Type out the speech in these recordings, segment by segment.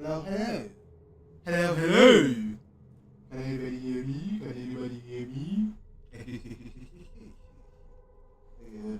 Hello, hello. Hello, hello. Can anybody hear me? Can anybody hear me? Okay, hold on.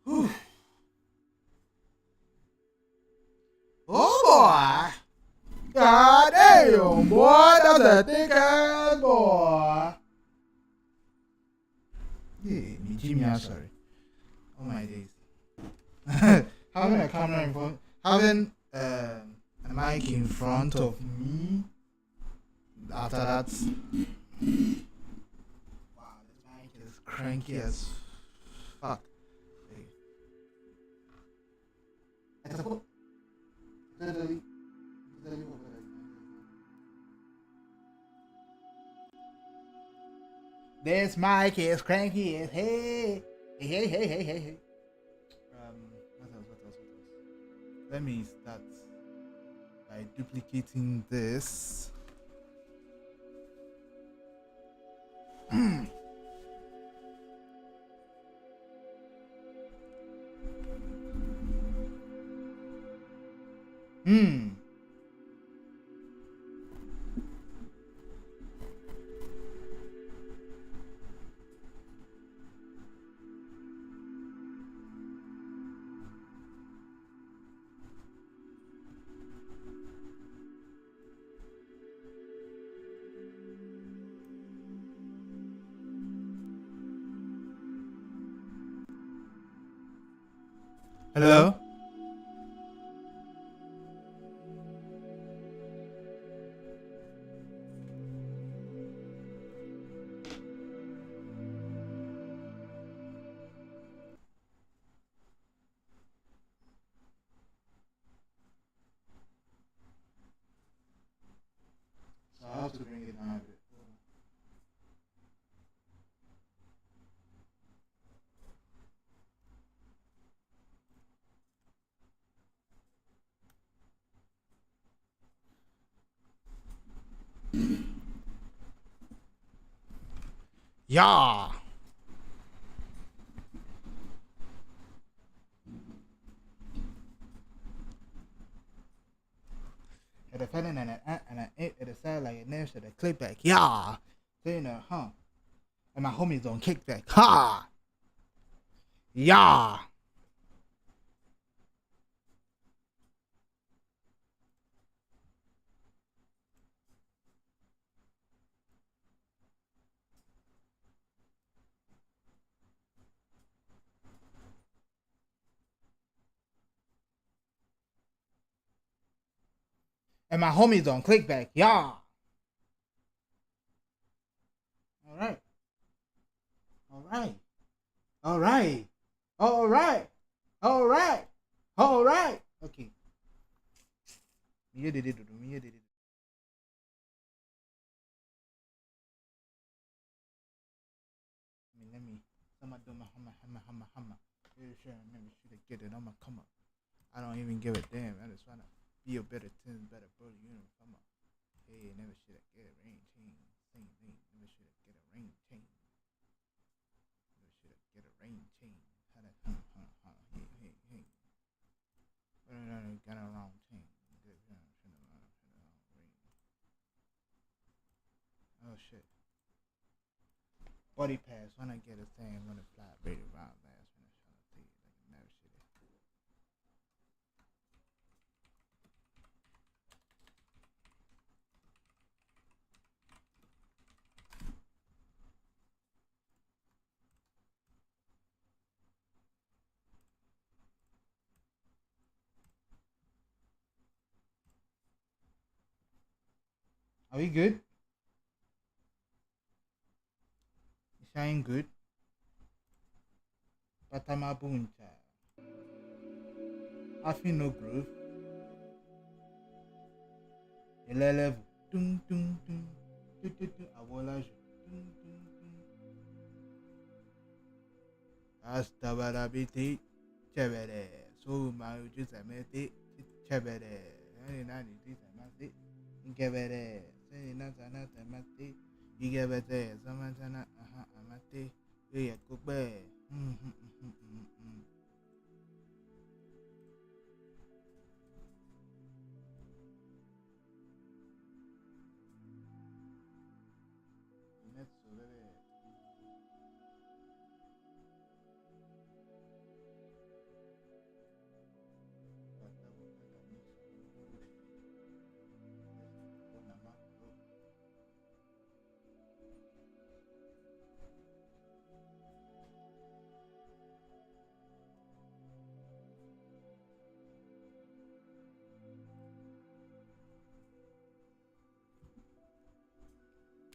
Whew. Oh boy! God damn, boy, that's a thick ass boy. Yeah, me Jimmy, I'm sorry. Oh my days. Having a camera in front, having a mic in front of me. After that, wow, this mic is cranky as fuck. This mic is cranky as hey, hey. What else? Let me start by duplicating this. Hello? So I have to bring it down a bit. Yeah. At the feeling and it sound like it never should have click back. Yeah. So you know, huh? And my homies don't kick back. Ha. Yeah. And my homies don't click back. Yeah. All right. All right. All right. All right. All right. All right. Okay. Me did it. Me did it. Let me. Someone do my hammer. Yeah, sure. Let me should get it. I'ma come up. I don't even give a damn. I just wanna be a better team, better bro. You know, come up. Hey, never should I get a rain chain. Same thing. Never should I get a rain chain. Never should I get a rain chain. How that? Hey. Got a wrong chain. Oh shit. Body pass. When I get a thing, when it fly, ready around last when I try to see it. Like never should I. Are we good? You sound good. Patama buncha. Having no groove. Ele level. Dun dun dun. Dun dun dun. Abolage. Dun dun dun. Hasta barabiti. Chévere. So my just a mete. Chévere. Nani this a mate. Chévere. Say nata nata mate. You get better. Samantana. Aha amate. Yeah, cook bear.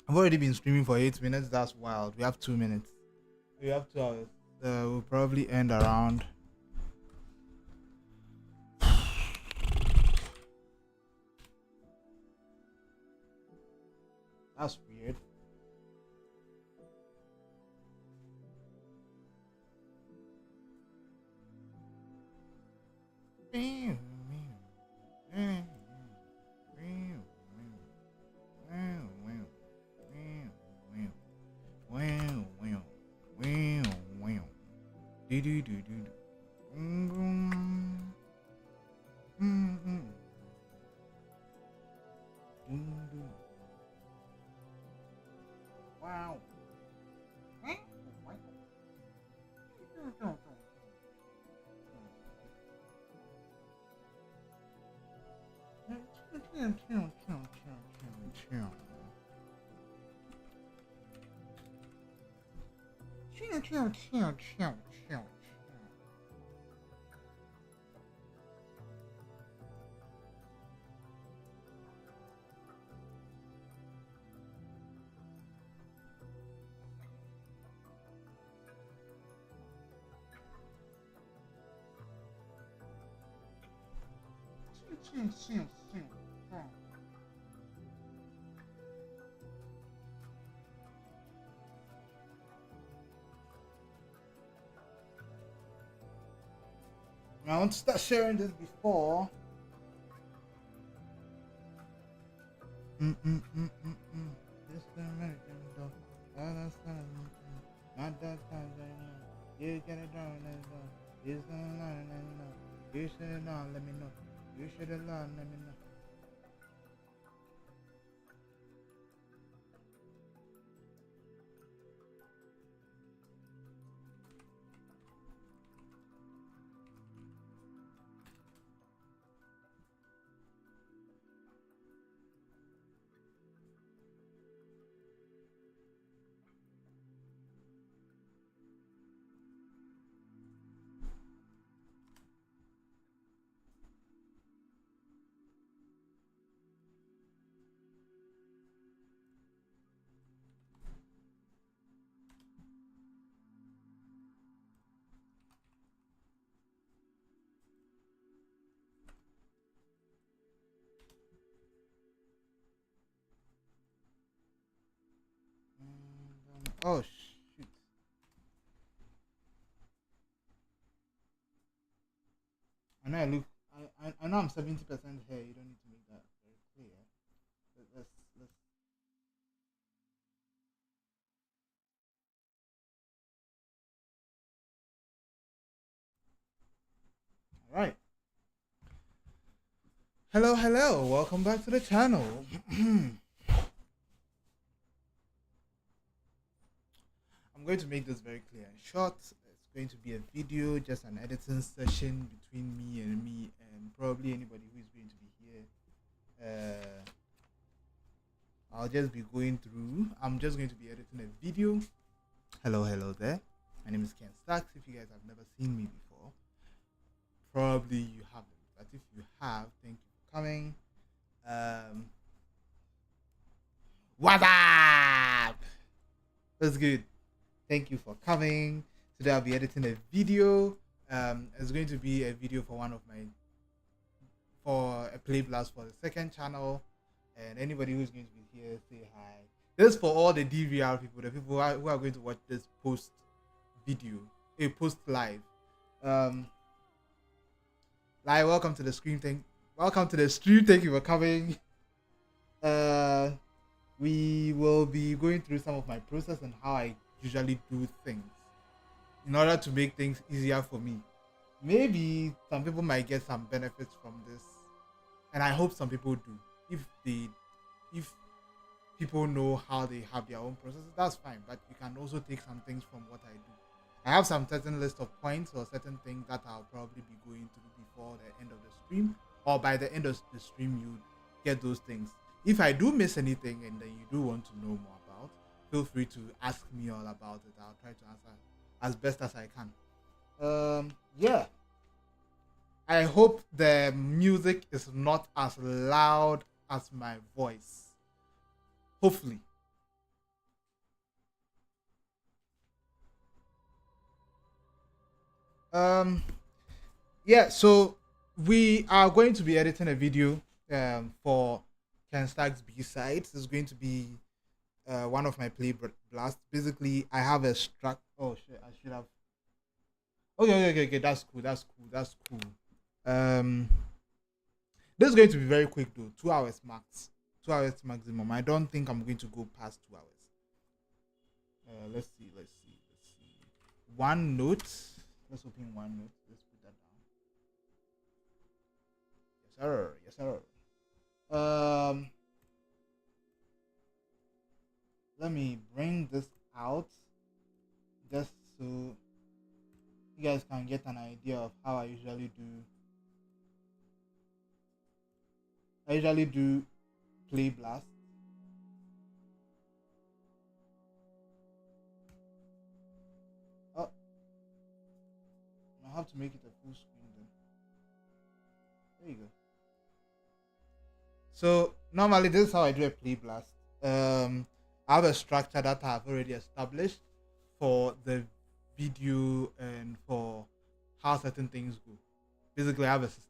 I've already been streaming for 8 minutes. That's wild. We have 2 minutes. We have 2 hours. We'll probably end around. That's weird. Wow. I want to start sharing this before. This the American dog. My dog you get it down and you should have let me know. You should have let me know. You should have let me know. Oh shoot. I know I look I know I'm 70% here. You don't need to make that very clear. Let's all right. Hello, welcome back to the channel. I'm going to make this very clear and short. It's going to be a video, just an editing session between me and probably anybody who is going to be here. I'll just be going through. I'm just going to be editing a video. Hello there. My name is Ken Stacks. If you guys have never seen me before, probably you haven't. But if you have, thank you for coming. What's up? That's good. Thank you for coming. Today I'll be editing a video. It's going to be a video for one of my for a play blast for the second channel, and anybody who's going to be here, say hi. This is for all the DVR people, the people who are going to watch this post video, a post live. Like, welcome to the stream. Welcome to the stream. Thank you for coming. We will be going through some of my process and how I usually do things in order to make things easier for me. Maybe some people might get some benefits from this, and I hope some people do. If people know how they have their own processes, that's fine. But you can also take some things from what I do. I have some certain list of points or certain things that I'll probably be going through before the end of the stream, or by the end of the stream you get those things. If I do miss anything and then you do want to know more about, feel free to ask me all about it. I'll try to answer as best as I can. Yeah. I hope the music is not as loud as my voice. Hopefully. Yeah, so we are going to be editing a video for Ken Stack's B-sides. It's going to be one of my play blasts. Basically, I have a struct. Oh shit! I should have. Okay. That's cool. This is going to be very quick though. 2 hours max. 2 hours maximum. I don't think I'm going to go past 2 hours. Let's see. OneNote. Let's open OneNote. Let's put that down. Yes, sir. Let me bring this out just so you guys can get an idea of how I usually do play blast. Oh, I have to make it a full screen then. There you go. So normally this is how I do a play blast. I have a structure that I've already established for the video and for how certain things go. Basically, I have a system.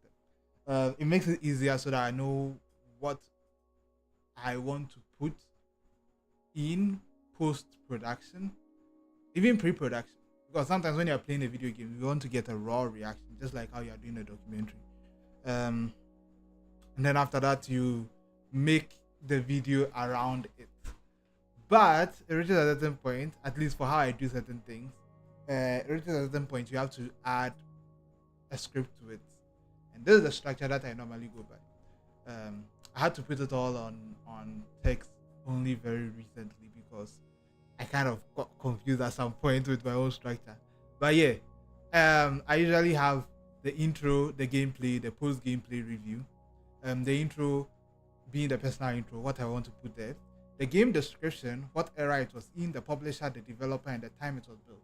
It makes it easier so that I know what I want to put in post production, even pre production. Because sometimes when you're playing a video game, you want to get a raw reaction, just like how you're doing a documentary. And then after that, you make the video around it. But it reaches a certain point, at least for how I do certain things, it reaches a certain point, you have to add a script to it. And this is the structure that I normally go by. I had to put it all on text only very recently because I kind of got confused at some point with my own structure. But yeah, I usually have the intro, the gameplay, the post gameplay review. The intro being the personal intro, what I want to put there. The game description, what era it was in, the publisher, the developer, and the time it was built.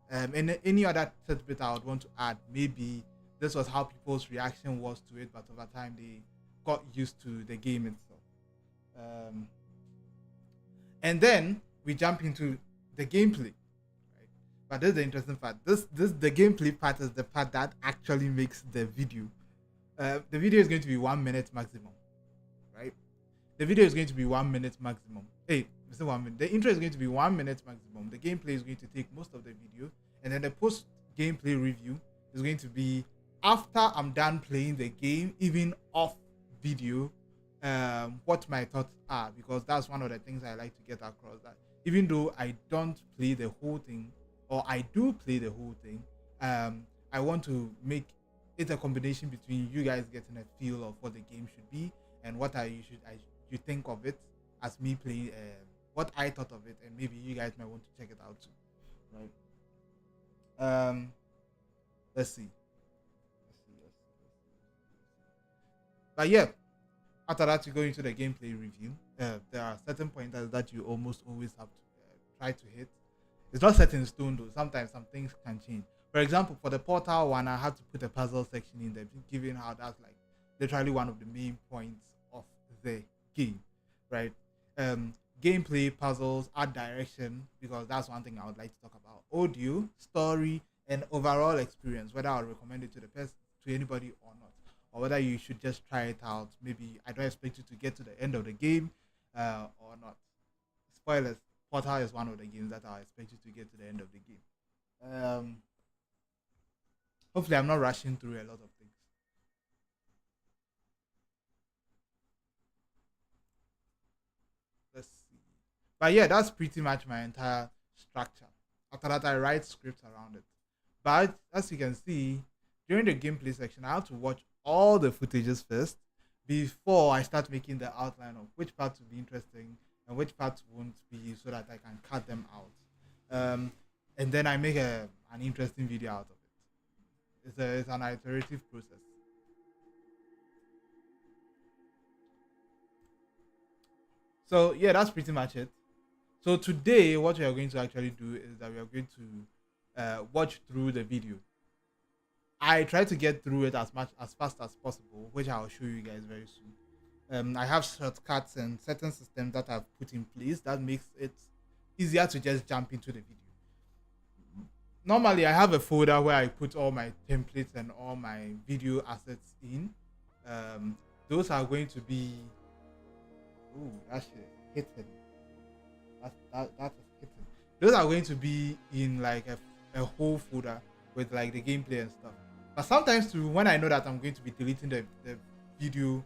And any other tidbit I would want to add, maybe this was how people's reaction was to it, but over time they got used to the game itself. And then we jump into the gameplay, right? But this is the interesting part. The gameplay part is the part that actually makes the video. The video is going to be 1 minute maximum, right? The video is going to be 1 minute maximum. Hey, it's not 1 minute. The intro is going to be 1 minute maximum. The gameplay is going to take most of the video, and then the post gameplay review is going to be after I'm done playing the game, even off video, what my thoughts are, because that's one of the things I like to get across. That even though I don't play the whole thing, or I do play the whole thing, I want to make it a combination between you guys getting a feel of what the game should be and what you think of it as me playing, what I thought of it, and maybe you guys might want to check it out too, right? Let's see. But yeah, after that you go into the gameplay review. There are certain pointers that you almost always have to try to hit. It's not set in stone though. Sometimes some things can change. For example, for the Portal one, I had to put a puzzle section in there, given how that's like literally one of the main points of the game, right? Gameplay, puzzles, art direction, because that's one thing I would like to talk about. Audio, story, and overall experience, whether I would recommend it to the person, to anybody or not. or whether you should just try it out. Maybe I don't expect you to get to the end of the game or not. Spoilers, Portal is one of the games that I expect you to get to the end of the game. Um, Hopefully, I'm not rushing through a lot of things. Let's see. But yeah, that's pretty much my entire structure. After that, I write scripts around it. But as you can see, during the gameplay section, I have to watch all the footages first before I start making the outline of which parts will be interesting and which parts won't be, so that I can cut them out. Um, and then I make an interesting video out of it. It's an iterative process. So yeah, that's pretty much it. So today, what we are going to actually do is that we are going to watch through the video. I try to get through it as fast as possible, which I'll show you guys very soon. I have shortcuts and certain systems that I've put in place that makes it easier to just jump into the video. Normally, I have a folder where I put all my templates and all my video assets in. Um, those are going to be, ooh, that shit hitting. That is hitting. Those are going to be in like a whole folder with like the gameplay and stuff. But sometimes too, when I know that I'm going to be deleting the video,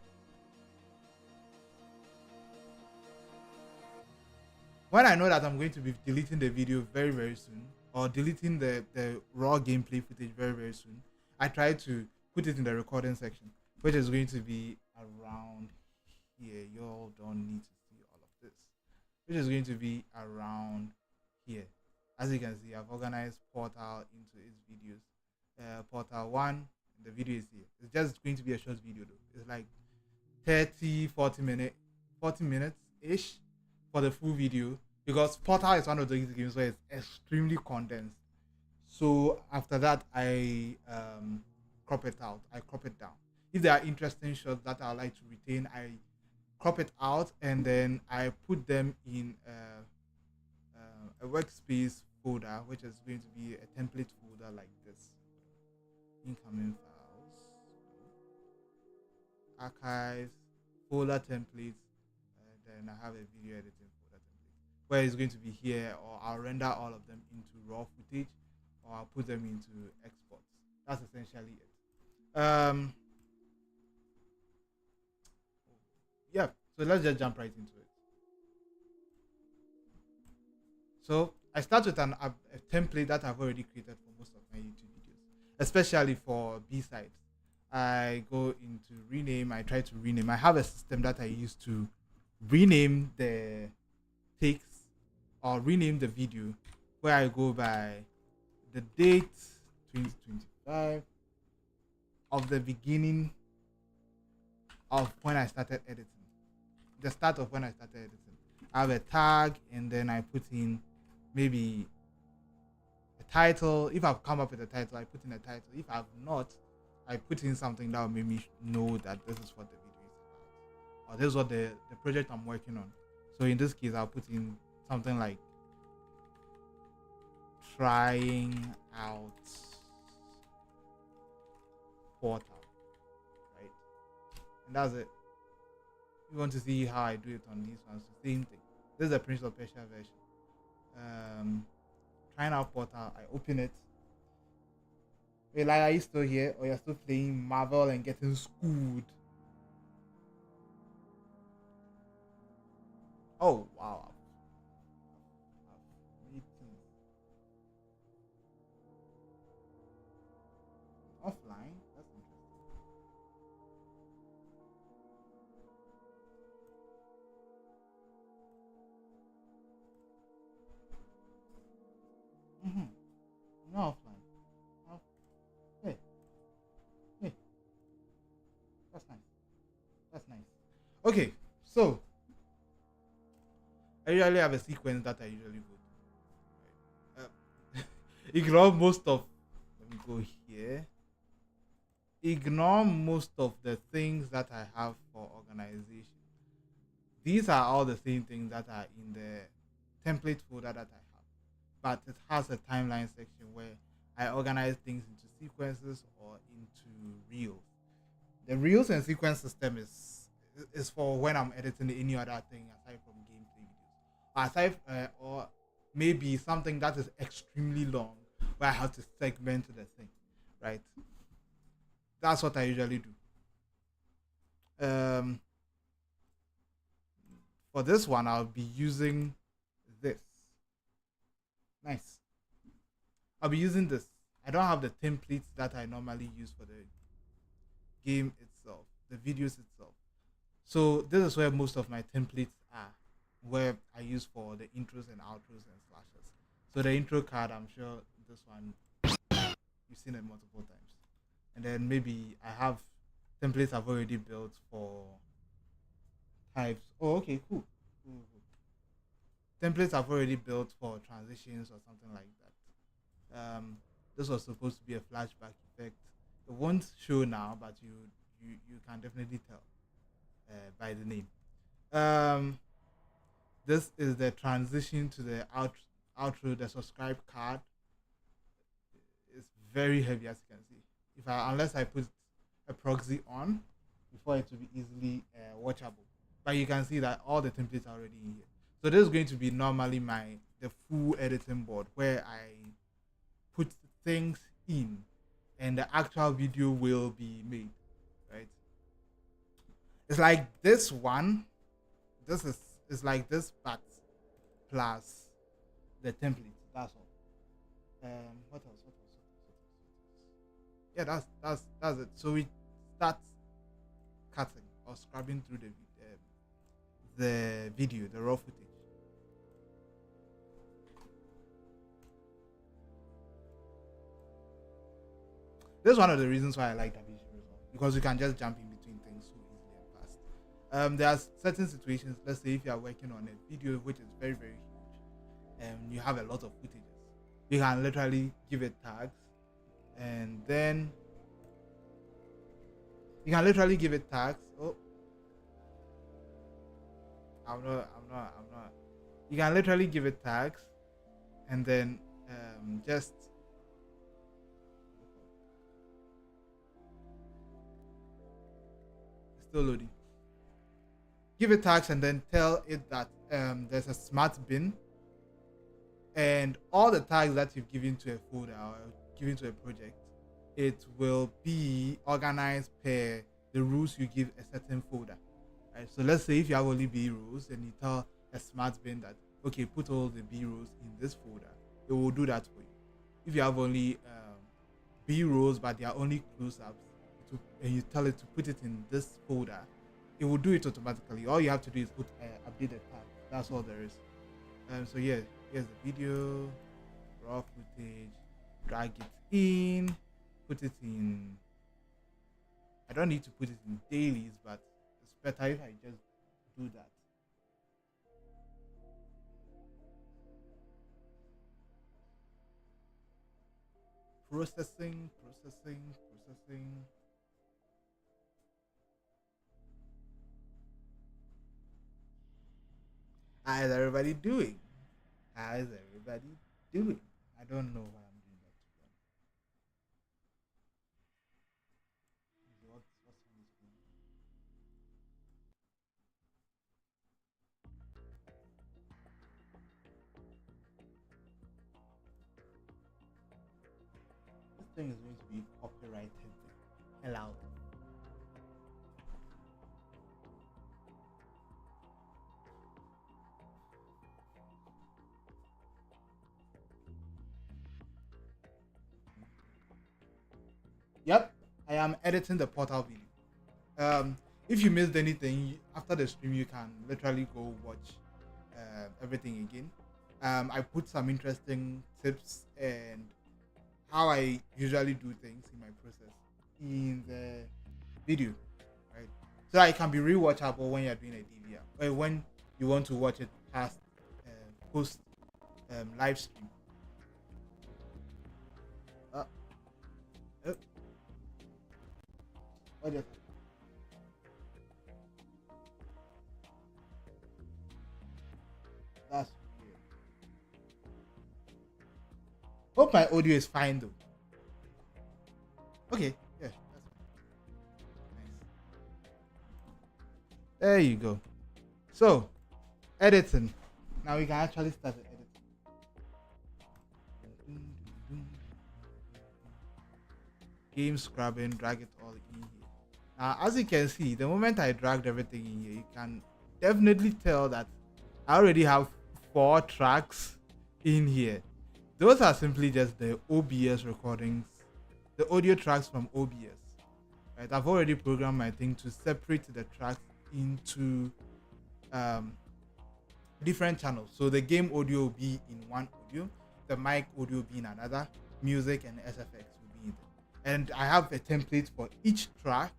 when I know that I'm going to be deleting the video very very soon, or deleting the raw gameplay footage very very soon, I try to put it in the recording section, which is going to be around here. You all don't need to see all of this, which is going to be around here. As you can see, I've organized Portal into its videos. Portal 1, the video is here. It's just going to be a short video though. It's like 30, 40 minutes ish for the full video, because Portal is one of those games where it's extremely condensed. So after that, I crop it out. I crop it down. If there are interesting shots that I like to retain, I crop it out and then I put them in a workspace folder, which is going to be a template folder like this. Incoming files, archives, folder templates, and then I have a video editing folder template where it's going to be here, or I'll render all of them into raw footage, or I'll put them into exports. That's essentially it. Yeah, so let's just jump right into it. So I start with a template that I've already created for most of my YouTube videos, especially for B sides. I go into rename. I try to rename. I have a system that I use to rename the takes or rename the video, where I go by the date 2025 of the beginning of when I started editing, the start of when I started editing. I have a tag, and then I put in maybe a title. If I've come up with a title, I put in a title. If I've not, I put in something that will make me know that this is what the video is about, or this is what the project I'm working on. So in this case, I'll put in something like trying out Portal, right? And that's it. You want to see how I do it on these ones, the same thing. This is the Prince of Persia version. Trying out Portal, I open it. Hey, like, are you still here, or you're still playing Marvel and getting schooled? Oh wow. I've made things offline. That's interesting. Mm-hmm. No offline. No. Hey, hey, that's nice. That's nice. Okay, so I usually have a sequence that I usually go to. Ignore most of. Let me go here. Ignore most of the things that I have for organization. These are all the same things that are in the template folder that I have, but it has a timeline section where I organize things into sequences or into reels. The reels and sequence system is for when I'm editing any other thing aside from gameplay videos, aside or maybe something that is extremely long where I have to segment the thing, right? That's what I usually do. For this one, I'll be using this. Nice. I'll be using this. I don't have the templates that I normally use for the game itself, the videos itself. So this is where most of my templates are, where I use for the intros and outros and slashes. So the intro card, I'm sure this one you've seen it multiple times. And then maybe I have templates I've already built for types. Oh, okay, cool. Cool, cool. Templates I've already built for transitions or something like that. This was supposed to be a flashback effect. It won't show now, but you can definitely tell by the name. Um, this is the transition to the outro. The subscribe card is very heavy, as you can see. If I unless I put a proxy on before it will be easily watchable. But you can see that all the templates are already in here. So this is going to be normally the full editing board where I put things in and the actual video will be made, right? It's like this one. This is it's like this but plus the template. That's all. What else? What else? Yeah, that's it. So we start cutting or scrubbing through the video, the raw footage. This is one of the reasons why I like DaVinci Resolve because you can just jump in between things so easily and fast. There are certain situations. Let's say if you are working on a video which is very very huge, and you have a lot of footages, you can literally give it tags, and then you can literally give it tags. Oh, I'm not. You can literally give it tags, and then just still loading. Give it tags and then tell it that there's a smart bin, and all the tags that you've given to a folder or given to a project, it will be organized per the rules you give a certain folder. Right. So let's say if you have only B rules and you tell a smart bin that okay, put all the B rules in this folder, it will do that for you. If you have only B rules but they are only close-ups, and you tell it to put it in this folder, it will do it automatically. All you have to do is put update the tag. That's all there is. So yeah, here's the video, raw footage, drag it in, put it in. I don't need to put it in dailies, but it's better if I just do that. Processing. How is everybody doing? How is everybody doing? I don't know why I'm doing that to them. What's on this screen? This thing is going to be copyrighted. Hello. Yep, I am editing the portal video. If you missed anything after the stream, you can literally go watch everything again. I put some interesting tips and how I usually do things in my process in the video, right? So that it can be rewatchable when you're doing a DVR or when you want to watch it past post live stream. Uh, oh, what is That's weird. Hope my audio is fine though. Okay, yeah, that's fine. Nice. There you go. So, editing. Now we can actually start the editing. Game scrubbing, drag it all in here. Now, as you can see, the moment I dragged everything in here, you can definitely tell that I already have 4 tracks in here. Those are simply just the OBS recordings, the audio tracks from OBS. Right, I've already programmed my thing to separate the tracks into different channels. So the game audio will be in one audio, the mic audio will be in another, music and SFX will be in there. And I have a template for each track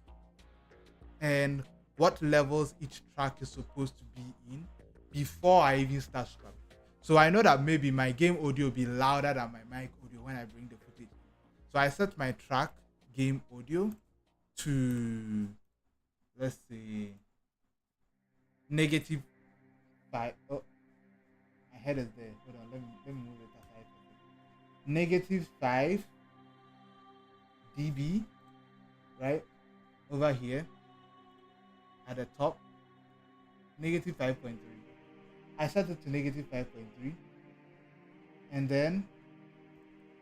and what levels each track is supposed to be in before I even start scrubbing. So I know that maybe my game audio will be louder than my mic audio when I bring the footage. So I set my track game audio to, let's say, -5. Oh, my head is there. Hold on, let me move it aside. -5 dB, right over here at the top. -5.3. I set it to -5.3, and then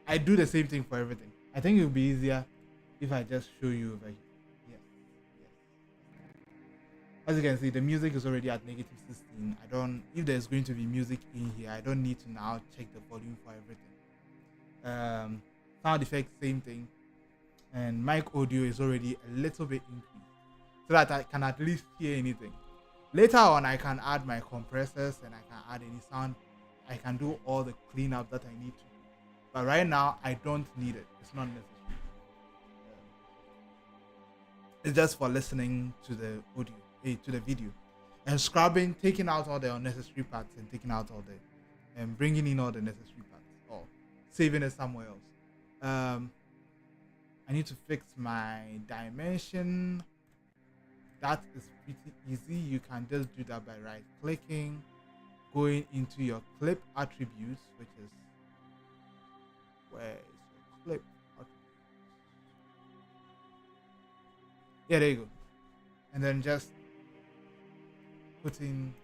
I do the same thing for everything. I think it will be easier if I just show you over here. Yes. As you can see, the music is already at -16. If there's going to be music in here, I don't need to now check the volume for everything. Sound effects, same thing. And mic audio is already a little bit increased so that I can at least hear anything. Later on, I can add my compressors and I can add any sound. I can do all the cleanup that I need to do. But right now, I don't need it. It's not necessary. It's just for listening to the audio, to the video. And scrubbing, taking out all the unnecessary parts and taking out all the, and bringing in all the necessary parts, or saving it somewhere else. I need to fix my dimension. That is pretty easy. You can just do that by right clicking, going into your clip attributes, which is, where is your clip attributes? Yeah, there you go. And then just put in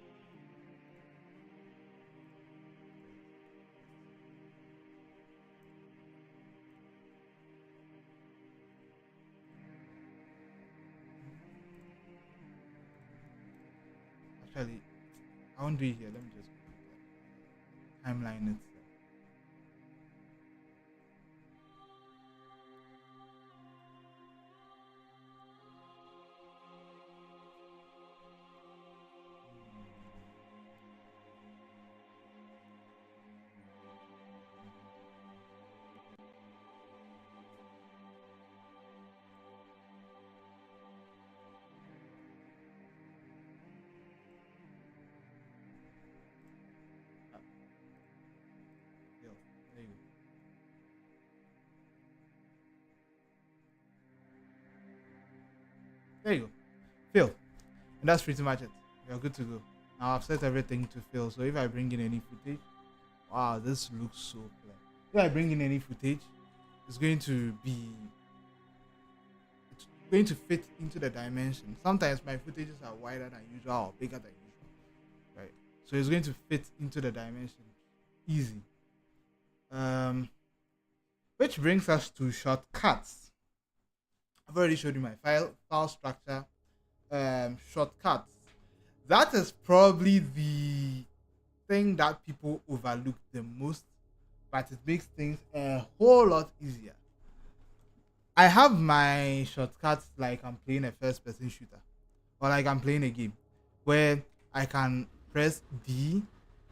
actually, I won't do it here. Let me just timeline it. Yo, there you go. There you go. Fill. And that's pretty much it. You're good to go. Now I've set everything to fill. So if I bring in any footage, wow, this looks so clear. If I bring in any footage, it's going to fit into the dimension. Sometimes my footages are wider than usual or bigger than usual, right? So it's going to fit into the dimension easy. Which brings us to shortcuts. I've already showed you my file structure. Shortcuts. That is probably the thing that people overlook the most, but it makes things a whole lot easier. I have my shortcuts like I'm playing a first person shooter or like I'm playing a game where I can press D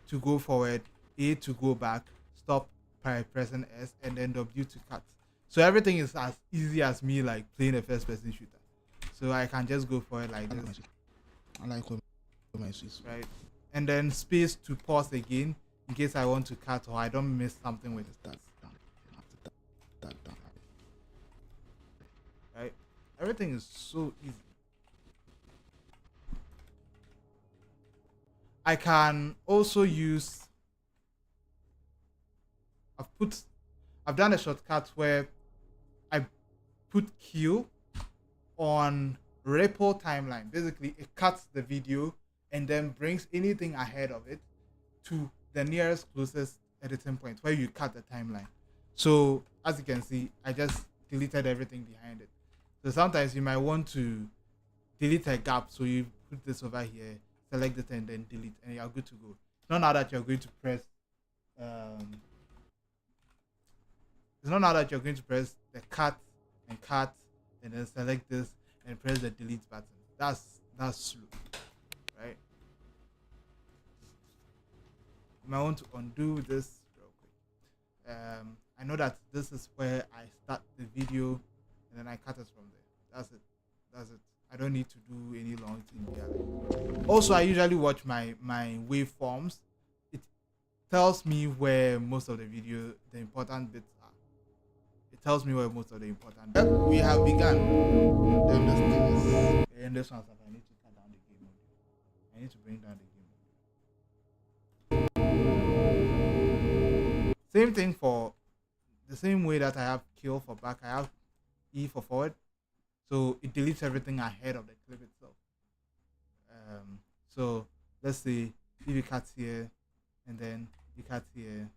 to go forward, A to go back, stop by pressing S, and then W to cut. So everything is as easy as me like playing a first person shooter. So I can just go for it like this. I like my Swiss. Right? And then space to pause again in case I want to cut or I don't miss something with that. Right? Everything is so easy. I can also use, I've done a shortcut where I put Q on ripple timeline. Basically, it cuts the video and then brings anything ahead of it to the nearest closest editing point where you cut the timeline. So as you can see, I just deleted everything behind it. So sometimes you might want to delete a gap. So you put this over here, select it and then delete, and you're good to go. Not now that you're going to press it's not now that you're going to press the cut and then select this and press the delete button. That's slow, right? You might want to undo this real quick. I know that this is where I start the video and then I cut it from there. That's it. I don't need to do any long thing here. Also, I usually watch my waveforms. It tells me where most of the important bits are. It tells me where most of the important bits are. We have begun. Then this thing is. And this one's like, I need to cut down the game audio. I need to bring down the game audio. Same thing for the same way that I have kill for back, I have E for forward. So it deletes everything ahead of the clip itself. So let's say if you cut here and then you cut here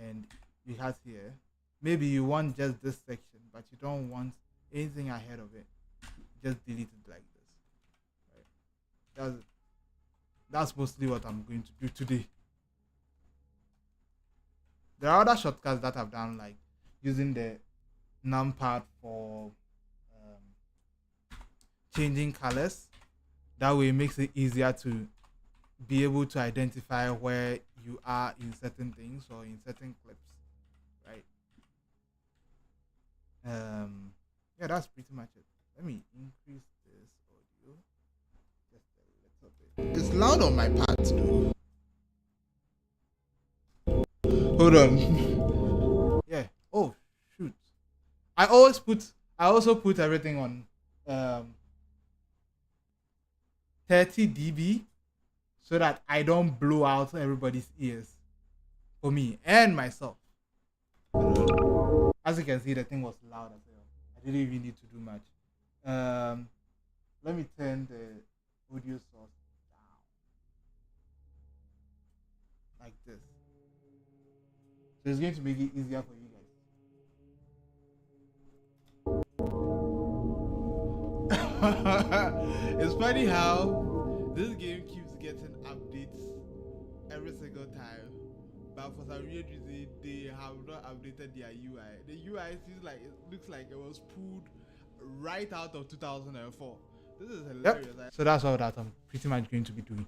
and you cut here. Maybe you want just this section, but you don't want anything ahead of it. Just delete it like this. Right? That's mostly what I'm going to do today. There are other shortcuts that I've done, like using the numpad for changing colors. That way it makes it easier to be able to identify where you are in certain things or in certain clips, right? Yeah, that's pretty much it. Let me increase this audio just a little bit. It's loud on my part too. Hold on. Yeah. Oh shoot. I also put everything on 30 dB so that I don't blow out everybody's ears for me and myself. As you can see, the thing was loud as well. I didn't even need to do much. Let me turn the audio source down like this. So it's going to make it easier for you guys. It's funny how this game keeps getting updates every single time, but for some weird reason they have not updated their UI. The UI seems like it looks like it was pulled right out of 2004. This is hilarious. Yep. So that's all that I'm pretty much going to be doing.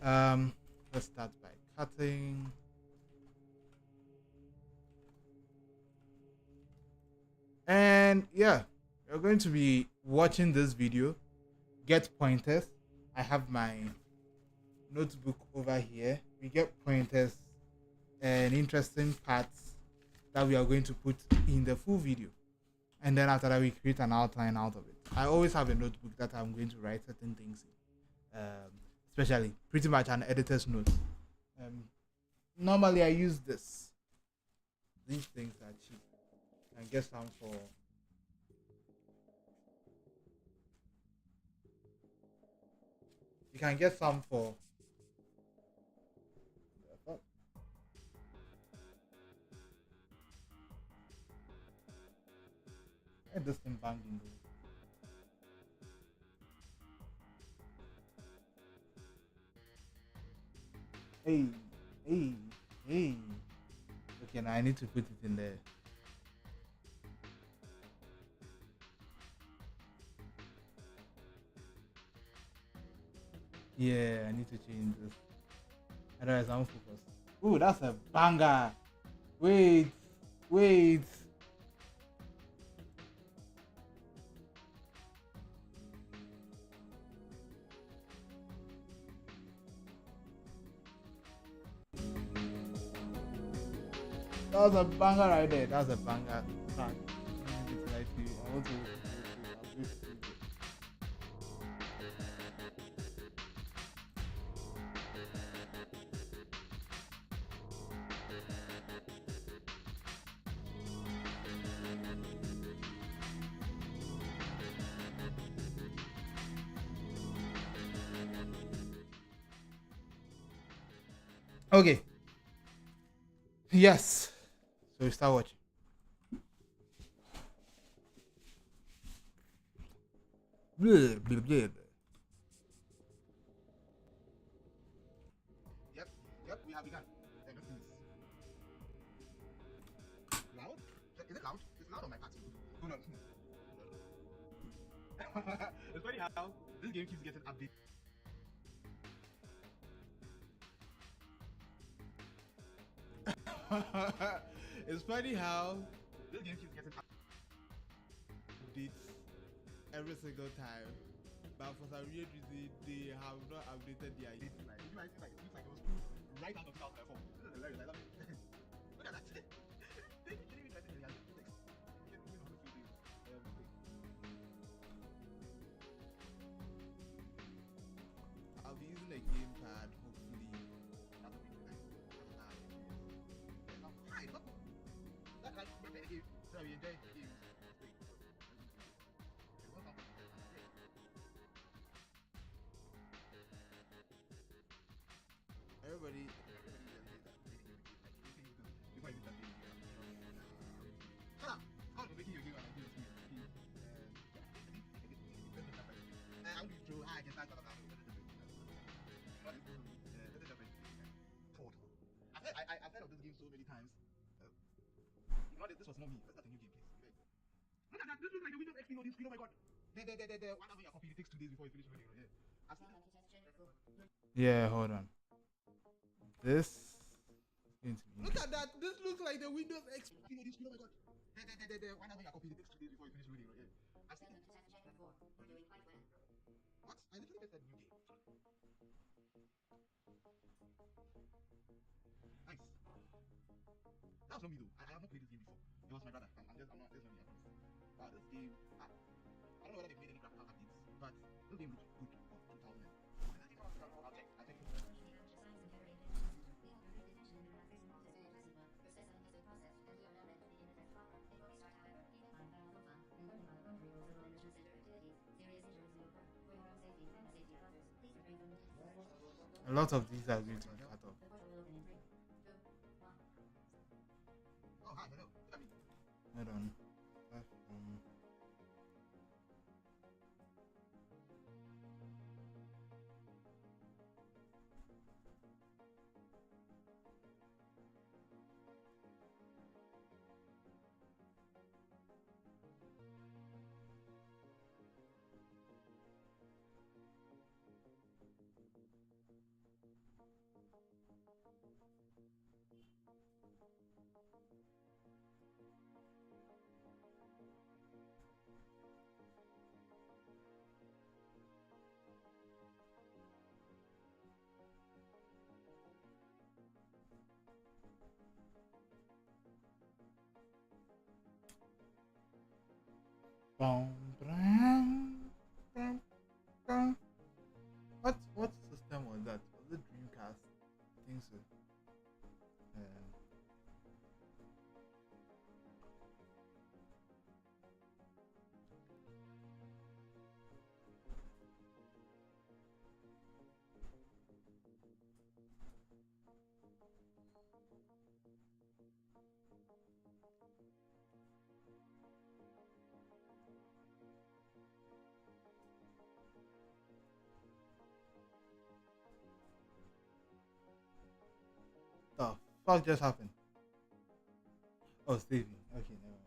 Let's start by cutting. And yeah, you're going to be watching this video, get pointers. I have my notebook over here. We get pointers and interesting parts that we are going to put in the full video. And then after that, we create an outline out of it. I always have a notebook that I'm going to write certain things in, especially pretty much an editor's note. Normally I use this. These things are cheap. I get some for you can get some for and this thing banging though. Hey. Okay, now I need to put it in there. Yeah, I need to change this. Otherwise, I'm focused. Ooh, that's a banger. Wait. That was a banger right there. That's a banger track. I want to Okay. Yes. So we start watching. Blah, blah, blah. Yep, we have begun. Loud? Is it loud? It's loud on my part. Hold on. It's funny how this game keeps getting updated. It's funny how this game keeps getting updates every single time, but for some weird reason they have not updated their ID. Like, it looks like it was right out of 2004. This is hilarious. I love it. Look at that. They didn't even write it in reality. I'll be using a gamepad, hopefully. That's what we do. Hi, look. That's like we're playing a game. So we enjoy the game. Everybody shut up! How to making your game and I do it. I'm just true. I just start talking about I've heard of this game so many times. You know, this was not me. That's not a new game, please. Look at that. This looks like the Windows XP loading screen. Oh my god. The one over your copy. It takes 2 days before it finishes loading. Yeah. Yeah, hold on. This is going to be. Look at that. This looks like the Windows XP loading screen. Oh my god. The one over your copy. It takes 2 days before it finishes loading. Yeah. I've seen it. What? I literally just said new game. Nice. That was not me though. I have not played this game before. It was my brother. I'm not me. Wow, this game. I don't know whether they've made any graphical updates, but this game looks good for 2000. I'll check. A lot of these are going to be cut off. Oh, hi, hello. Hold on. Bum, bum, bum. What system was that? Was it Dreamcast? I think so. The fuck just happened? Oh, saving. Okay, never mind.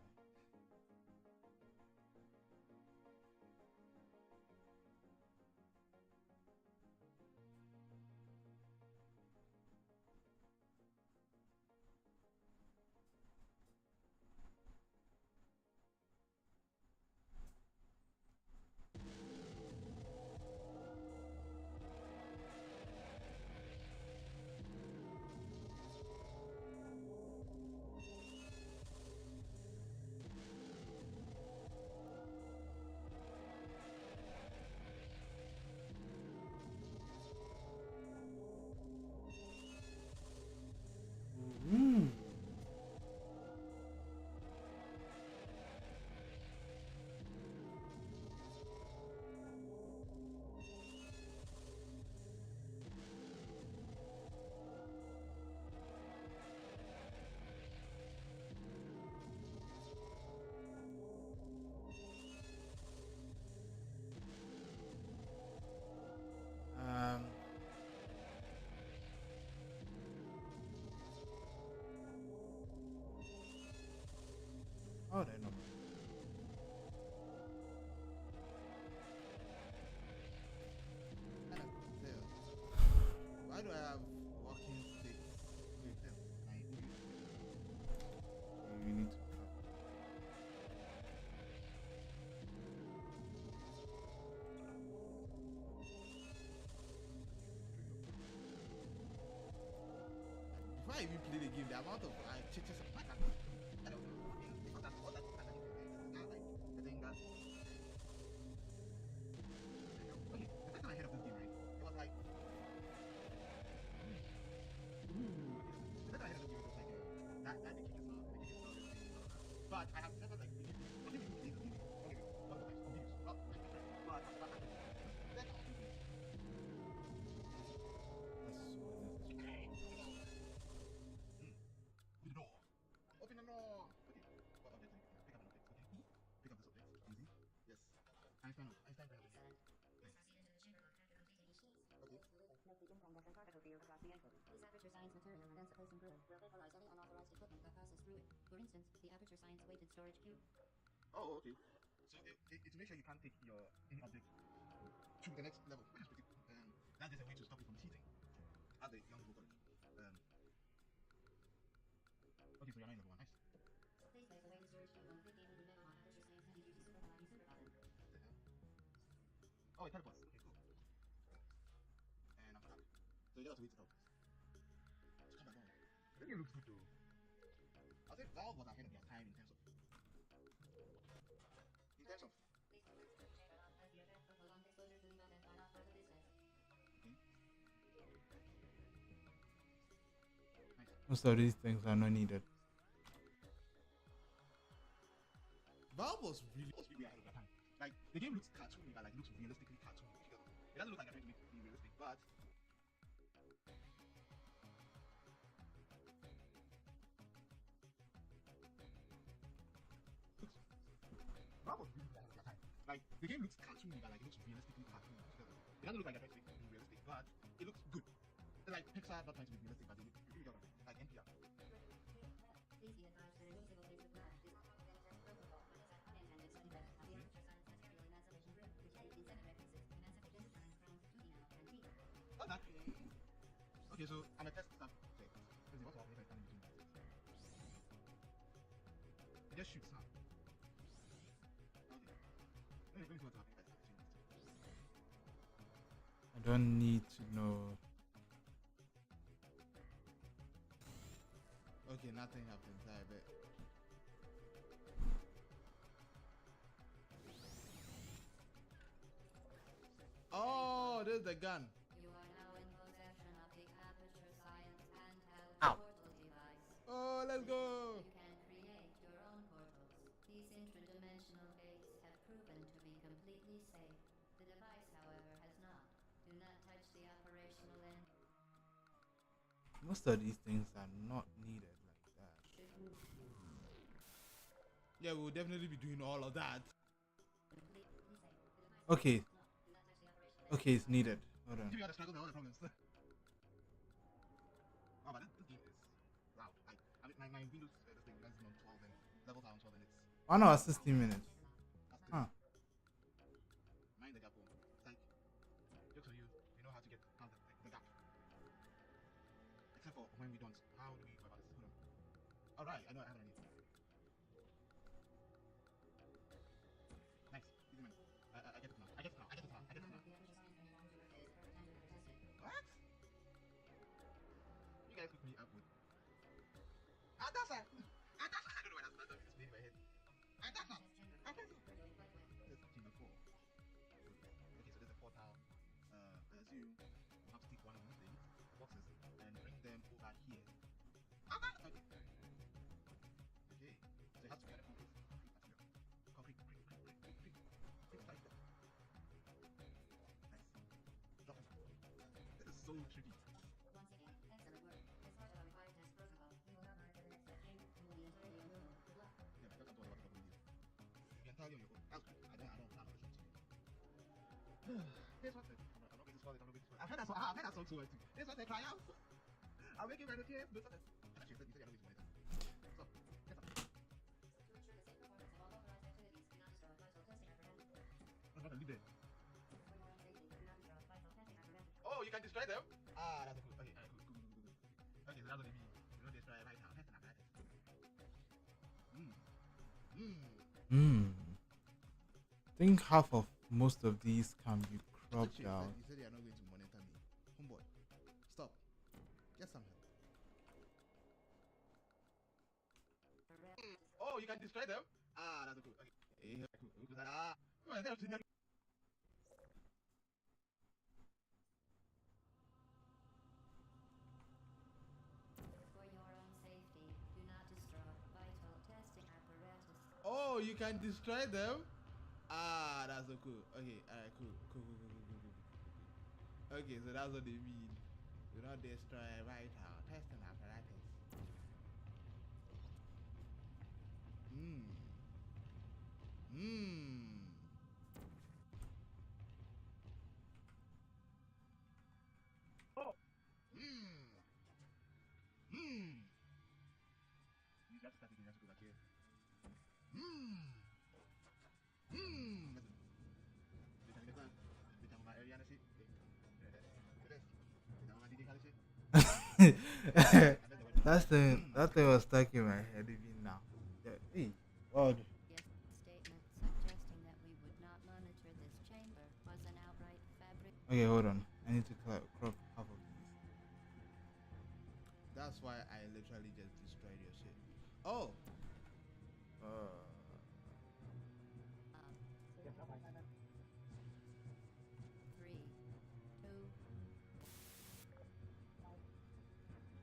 then no. I don't tell. Why do I have walking sticks? Wait, tell. You need to. Before I even play the game, the amount of changes of my I don't know. Because that's all that I think I think that. Okay, the first time I heard of this game, right? It was like. The first time I heard of this game, it was like that the kick is not real thing. But I have never like really played this game. Okay, multiple times on videos, not like my friends, but after that happened. Then I'll do it. That's so unnecessary. Open the door. Open the door. Okay. What object are you picking up? Pick up an object. Okay. Pick up this object. Easy. Yes. Einstein brand. Proceed into the chamber lock after completing the sheets. Okay. Note the impact of particle field across the ankle. This aperture science material and dense placing grid will vaporize any unauthorized equipment that passes through it. For instance, the aperture science weighted storage cube. Oh, okay. So to make sure you can't take your object to the next level, which is pretty cool. That is a way to stop you from cheating. As the young people call it. Okay, so you're not in level 1. Nice. Please place the weighted storage cube on the big game and remember on aperture science and use the super button. What the hell? Oh, it teleports. Okay, cool. And I'm back. So you just wait it out. Come back on. That game looks good though. I'll say Valve was ahead of their time in terms of. Please move to the chamber lock as the effect of prolonged exposure to the content are not part of this test. Nice. Most of these things are not needed. Valve was really ahead of their time. Like the game looks cartoony, but like looks realistically cartoony. It doesn't look like they're trying to make it be realistic, but Valve was really ahead of their time. Like the game looks cartoony, but like it looks realistically cartoony. It doesn't look like they're trying to make it be realistic, but it looks good. It's like Pixar not trying to be realistic, but they look really good. Like NPR. Please be advised that reusable basic flash is not part of the NSF protocol and is an unintended side effect of the aperture science material and massivation grid, which aid in semireferences and massive designs from 2D nano and T. Oh, that. Okay, so I'm a test stuff. Okay, let's see what's happening if I stand in between. It just shoots, huh? Okay. Let me see what's happening if I stand between these two. I don't need to know. Okay, nothing happens. I bet. Oh, there's the gun. You are now in possession of the aperture science handheld Ow. portal device. Oh, let's go. You can create your own portals. These intradimensional gates have proven to be completely safe. The device, however, has not. Do not touch the operational end. Most of these things are not needed like that. Yeah, we will definitely be doing all of that. Completely safe. The device Okay, has not. Do not touch the operational end. okay, it's needed. Hold on. Give me all the struggles and all the problems. Wow, but this game is wow. Like, I mean, my Windows this thing runs on 12 and levels are on 12 and it's 1 hour 16 minutes. that's Huh. mind the gap home. It's like jokes on you. We know how to get out the gap. Except for when we don't. How do we go about this? Hold on. Alright, I know I have an idea. Nice. Easy man. I get it now. I get it now. I get it now. I get it now. The aperture science transforms over is perfect time to test it. What? You guys hook me up with Adasa! Adasa! I don't know why that's not this in my head. Adasa! Adasa! This is chamber 4. Okay, so there's a portal. I assume you have to take one of these things, boxes, and bring them over here. Okay. Okay. So it has to be a concrete material. Concrete like that. Nice. Drop it. This is so tricky. Once again, excellent work. As part of our required test protocol, we will now mark the next step chamber and will be entirely unknown. Good luck. Yeah, because I'm talking about the problem. You're entirely on your own. That's good. I don't plan on listening to you. Here's what I'm not going to spoil it. I'm not going to spoil it. I've heard that song so well too. Here's what they try out. I'll make it right with you. But actually, you said you're not going to spoil it. So, yes, sir. To ensure the safe performance I'll leave it. Oh, you can destroy them? Ah, that's cool. Okay, alright, cool. Okay, so that's what they mean. You don't destroy right now. Test and apparatus. I think half of most of these can be cropped Shit, out. you said you are not going to monitor me. Homeboy, stop. Get some help. Oh, you can destroy them? Ah, that's cool. Okay. Yeah, cool. Ah, oh, that's For your own safety, do not destroy vital testing apparatus. oh, you can destroy them? Ah, that's so cool. Okay, alright, cool. Okay, so that's what they mean. Do not destroy vital testing apparatus. Oh. You just started to go back here. That thing was stuck in my head even now. Hey, God. Yes, statement suggesting that we would not monitor this chamber was an outright fabric. Okay, hold on. I need to crop half of these. That's why I literally just destroyed your shit. Oh. Three, two.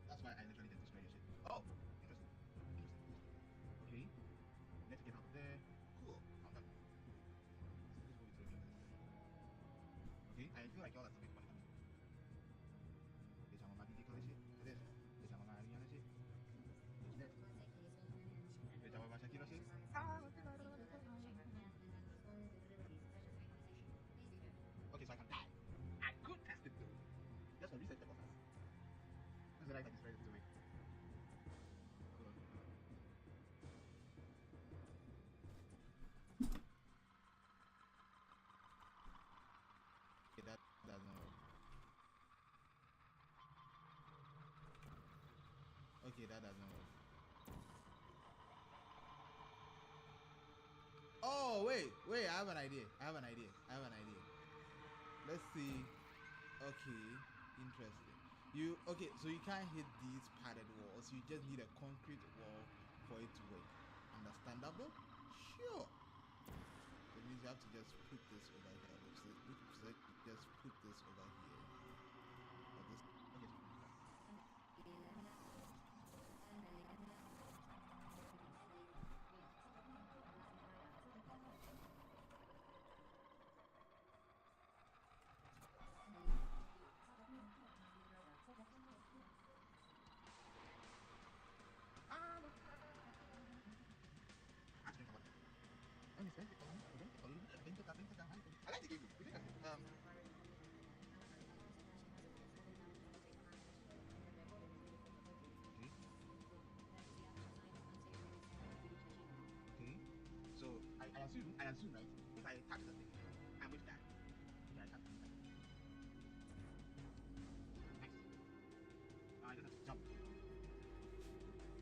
That's why I literally just destroyed your shit. Oh, interesting. Okay, let's get out there. Cool. I'm done. Let's go with the review. Okay, I feel like y'all are something funny coming. Deixa uma magnifica shit. Beleza? Deixa uma marinha shit. Deixa uma baixa aqui no shit. Okay, so I can die. I could test it though. Just for research purposes. That's the right I destroyed it away. Hold on. Okay, that doesn't work. Okay, that doesn't work. Oh, wait, I have an idea. Let's see. Okay, interesting. Okay, so you can't hit these padded walls. You just need a concrete wall for it to work. Understandable? Sure. That means you have to just put this over here. So just put this over here. Or this. Okay. I like the game. It's interesting. Okay. So I assume right, if I touch the thing, I'm going to die. Okay, I touch the thing. Nice. Now I just have to jump.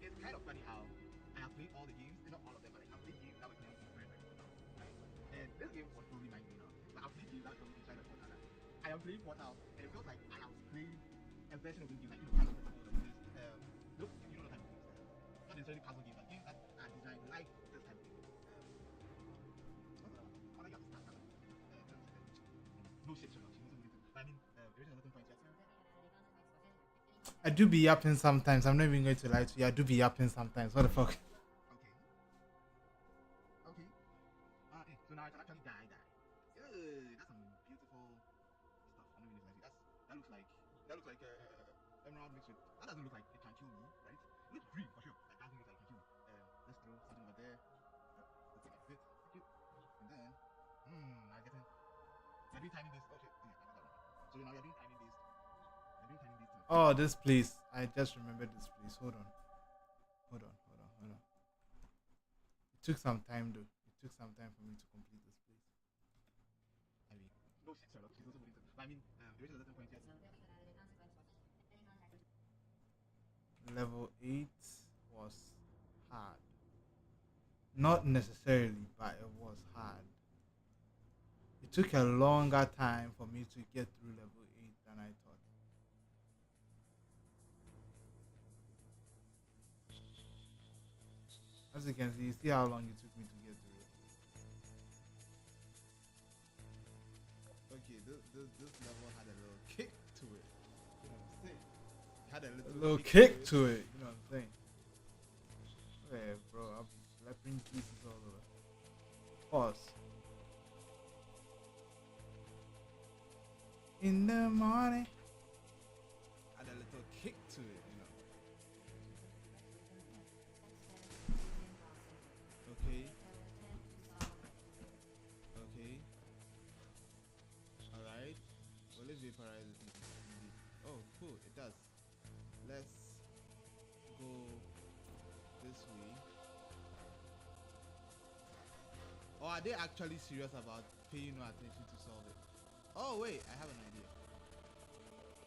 It's kind of funny how I have played all the games, not all of them, but I have played games that were very, very, very Portal. Right? And this game was probably my game now. But I've played games that were probably inside of Portal. I am playing Portal, and it feels like I am playing a version of this game, like, Castle of Portal. Nope, you know the type of games. Not necessarily puzzle games, but games that are designed like this type of game. What's the other one? How do you have to start that? No shit, Sherlock. She wasn't related. But I mean, original nothing point, yes. I do be yapping sometimes. I'm not even going to lie to you. I do be yapping sometimes. What the fuck? Okay. Okay, so now I can actually die. That's some beautiful stuff. I'm not really like that looks like emerald mixed with. That doesn't look like it can kill me, right? It looks green for sure. Like that doesn't look like it can kill me. Let's throw something over there. Let's take a bit. Thank you. And then, I'm getting. You're doing tiny this. Oh shit. Yeah, another one. So now you're doing tiny this. Oh, this place. I just remembered this place. Hold on. It took some time though. It took some time for me to complete this place. Oh shit, Sherlock. She's also moving to. But I mean, the race at a certain point, yes. So there'll be the consequence of any contact with Level 8 was hard. Not necessarily, but it was hard. It took a longer time for me to get through level 8 than I thought. As you can see, you see how long it took me to get through it. Okay, this level had a little kick to it. You know what I'm saying? It had a A little, little kick to it, you know what I'm saying? Hey, bro, I'll be slapping pieces all over. Pause. In the morning. Had a little kick to it, you know. Okay. Okay. Alright. Well, let's vaporize it indeed. Oh, cool. It does. Let's go this way. Or are they actually serious about paying no attention to solve it? Oh, wait. I have an idea.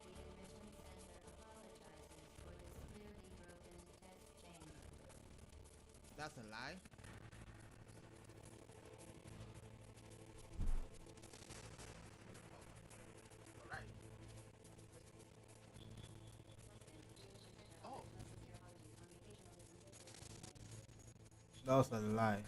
the enrichment center apologizes for this clearly broken test chamber. That's a lie. Alright. Oh. That was a lie.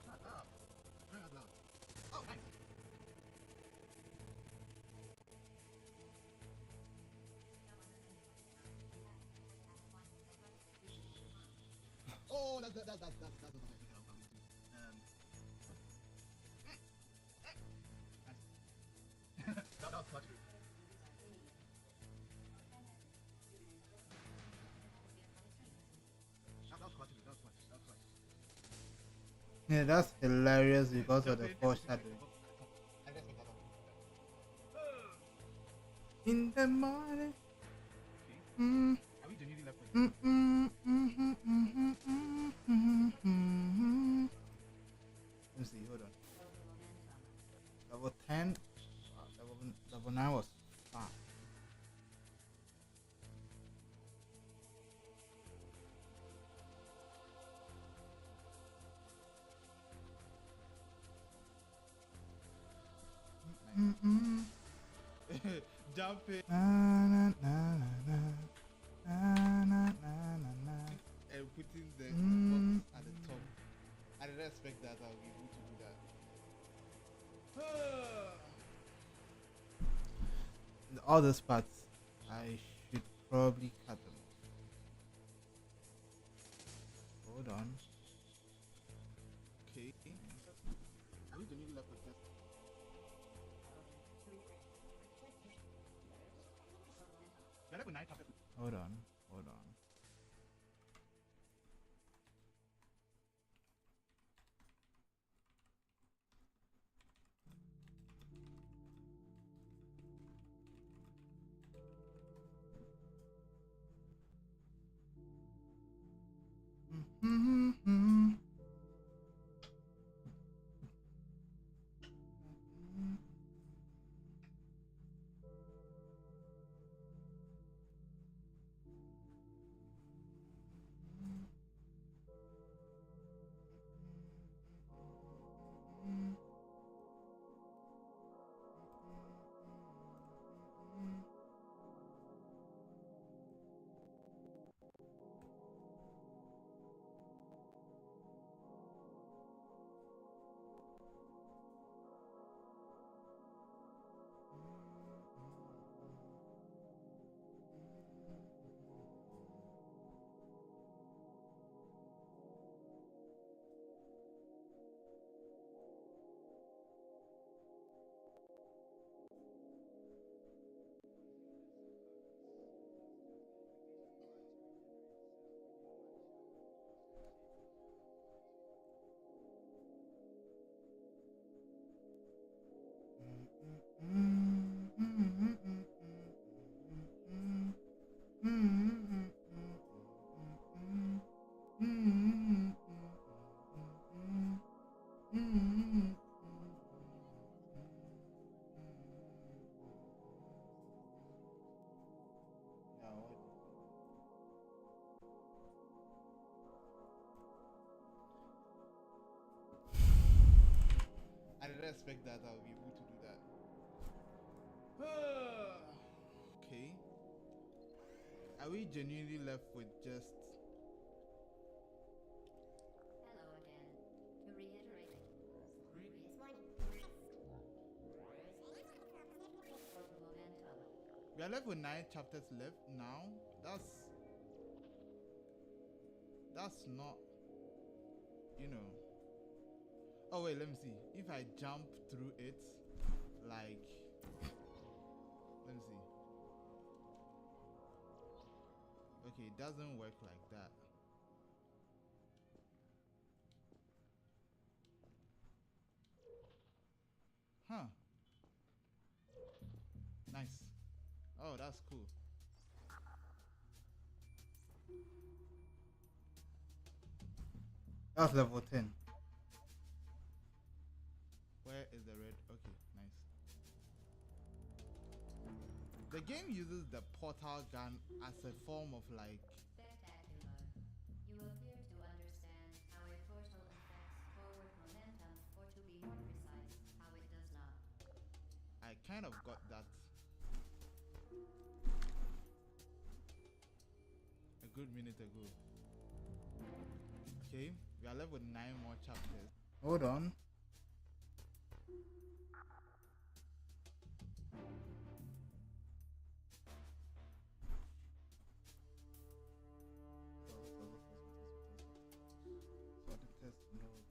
Shut up. Crying out loud. Oh, nice. Oh, that's what I think I'm probably do. That was much good. That was clutch. That was clutch. That was clutch. Yeah, that's hilarious because of the foreshadowing. I respect that one. In the morning. Okay. Mm, Are we genuinely left with mm, mm, mm, mm, mm, mm, mm, mm. Let me see, hold on. Level 10. Level 9 was fast. Mm-mm. Jump it Na, na, na, na, na. Na, na, na, na, na. and putting the Mm. box at the top. I didn't expect that I'll be able to do that. The other spots, I should probably cut them off. Hold on. Okay. Are we genuinely left with this? We're left with 9 chapters. Hold on. Hold on. Mm-hmm. expect that I'll be able to do that. Okay. Are we genuinely left with just Hello again. To reiterate, previous warning. Momentum. we are left with 9 chapters left now? That's not, you know. Oh wait, let me see. If I jump through it, like, let me see. Okay, it doesn't work like that. Huh. Nice. Oh, that's cool. That's level 10. Where is the red? Okay, nice. The game uses the portal gun as a form of like. Spectacular. You appear to understand how a portal affects forward momentum, or to be more precise, how it does not. I kind of got that a good minute ago. Okay, we are left with 9 more chapters. Hold on. So the test note.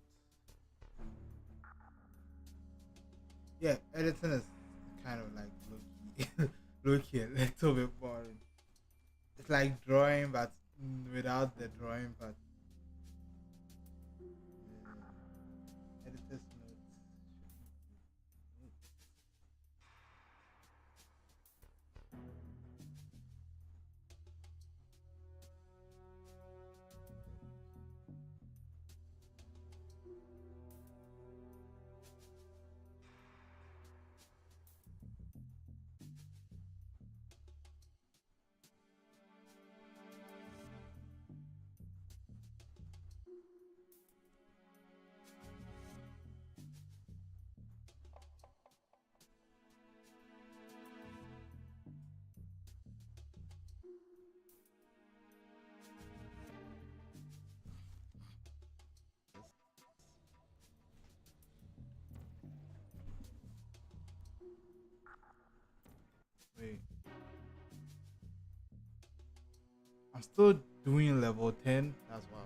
Yeah, editing is kind of like low-key, low-key, a little bit boring. It's like drawing, but without the drawing part. Editor's notes. Wait. I'm still doing level 10. That's wild.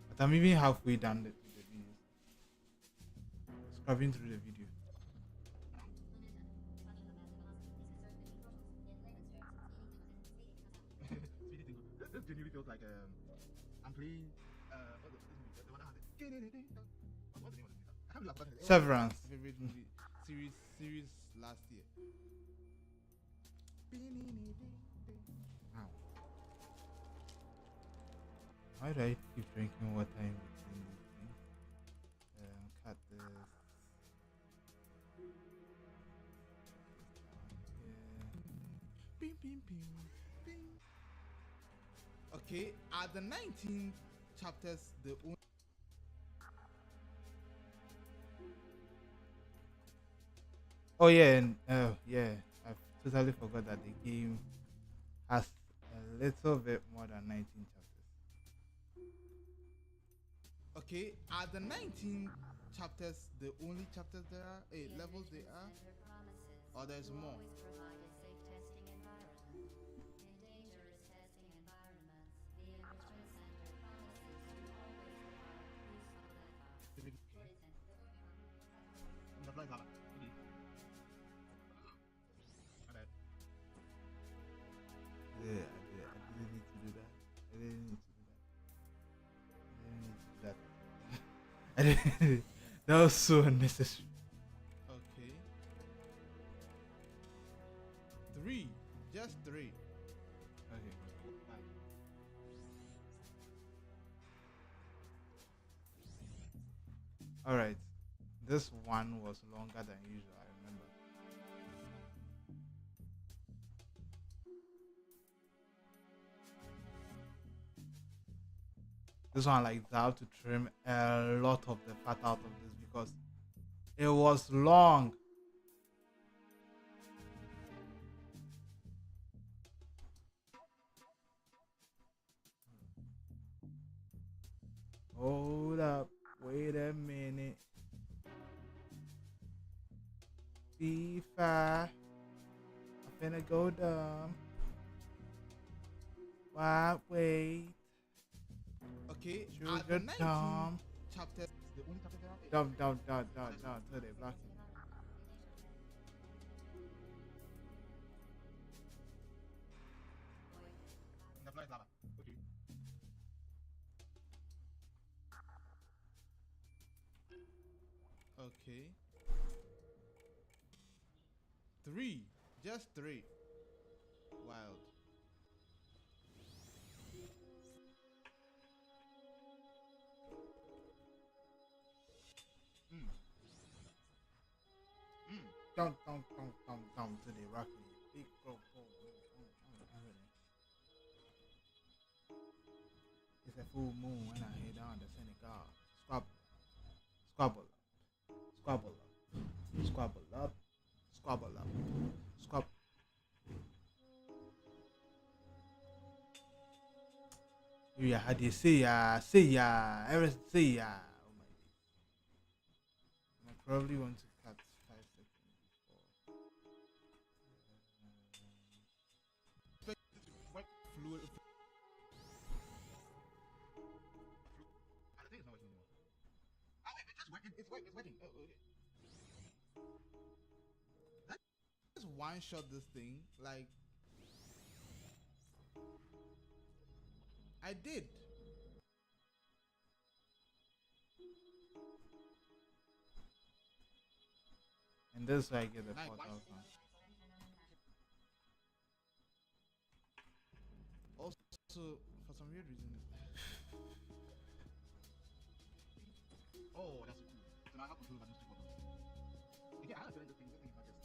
But I'm even halfway done the video. Scrubbing through the video. Speedy thing. This genuinely feels like I'm playing what's the one that has it. What's the name of the music? I can't believe I've forgotten it. Severance. Favorite movie series last year. Ow. Why do I keep drinking water in between these things? Cut this. Bing, bing, bing, bing. Okay, are the 19 chapters the only? Oh yeah, and yeah, I totally forgot that the game has a little bit more than 19 chapters. Okay, are the 19 chapters the only chapters there are? Levels there are? Or there's more? Always provide a safe testing environment. In dangerous testing environments, the Enrichment Center promises to always provide useful data. The flies are back. Okay. My bad. Yeah, I didn't need to do that. I didn't need to do that. I didn't need to do that. That was so unnecessary. Okay. 3. Just 3. Okay. Fine. Alright. This one was longer than usual, I remember. This one, like, I have to trim a lot of the fat out of this because It was long. Hold up. Wait a minute. B5. I'm finna go dumb. Why wait? Okay, Sugar at the 19 dumb. chapters, the only chapter there are Dumb. Till they block me. the floor is lava. Okay. Okay. 3. Just 3. Wild. Mm. Mm. Dumb. Till they rock me. Big bro. It's a full moon when I head down to Senegal. Squabble up. Squabble. Yeah, how do you see ya? Everything see ya. Oh my days. I probably want to cut 5 seconds before. What fluid? I think it's not working anymore. Ah, wait, it's just working. It's working. Oh, okay. Just one shot this thing. Like, I did. And this is why I get the Like, 4,000. Also, for some weird reason. Oh, that's so cool. So now I have control over those two buttons. Again, I have a feeling this thing is not just,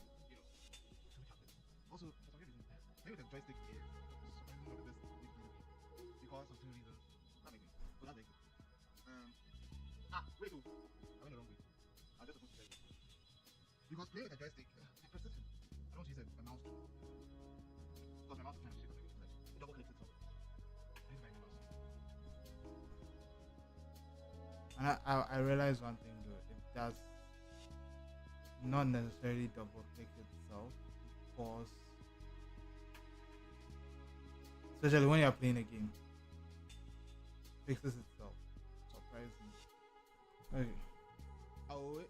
two chapters. Also, for some weird reason, maybe the joystick is something of this because of two reasons. That makes sense. So that's very good. Wait, oh, I went the wrong way. I was just supposed to tell you. Because playing with a joystick, precision. I don't use a mouse to. Because my mouse is trying to shake it. It double clicks itself. I use my mouse. And I realized one thing though, it does not necessarily double click itself because especially when you're playing a game, fixes itself. Surprising. Okay. Oh wait.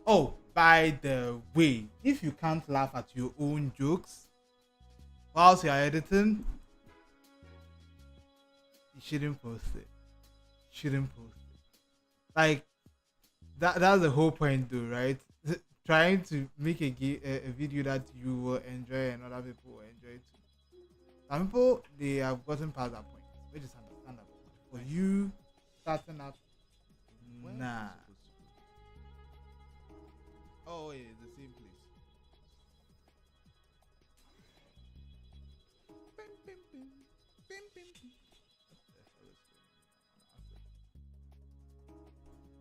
Oh, by the way, if you can't laugh at your own jokes whilst you're editing, you shouldn't post it. Like that's the whole point though, right? Trying to make a video that you will enjoy and other people will enjoy too. Some people they have gotten past that point, which is understandable. For you starting up, Where nah. am I supposed to go? Oh, yeah, the same place.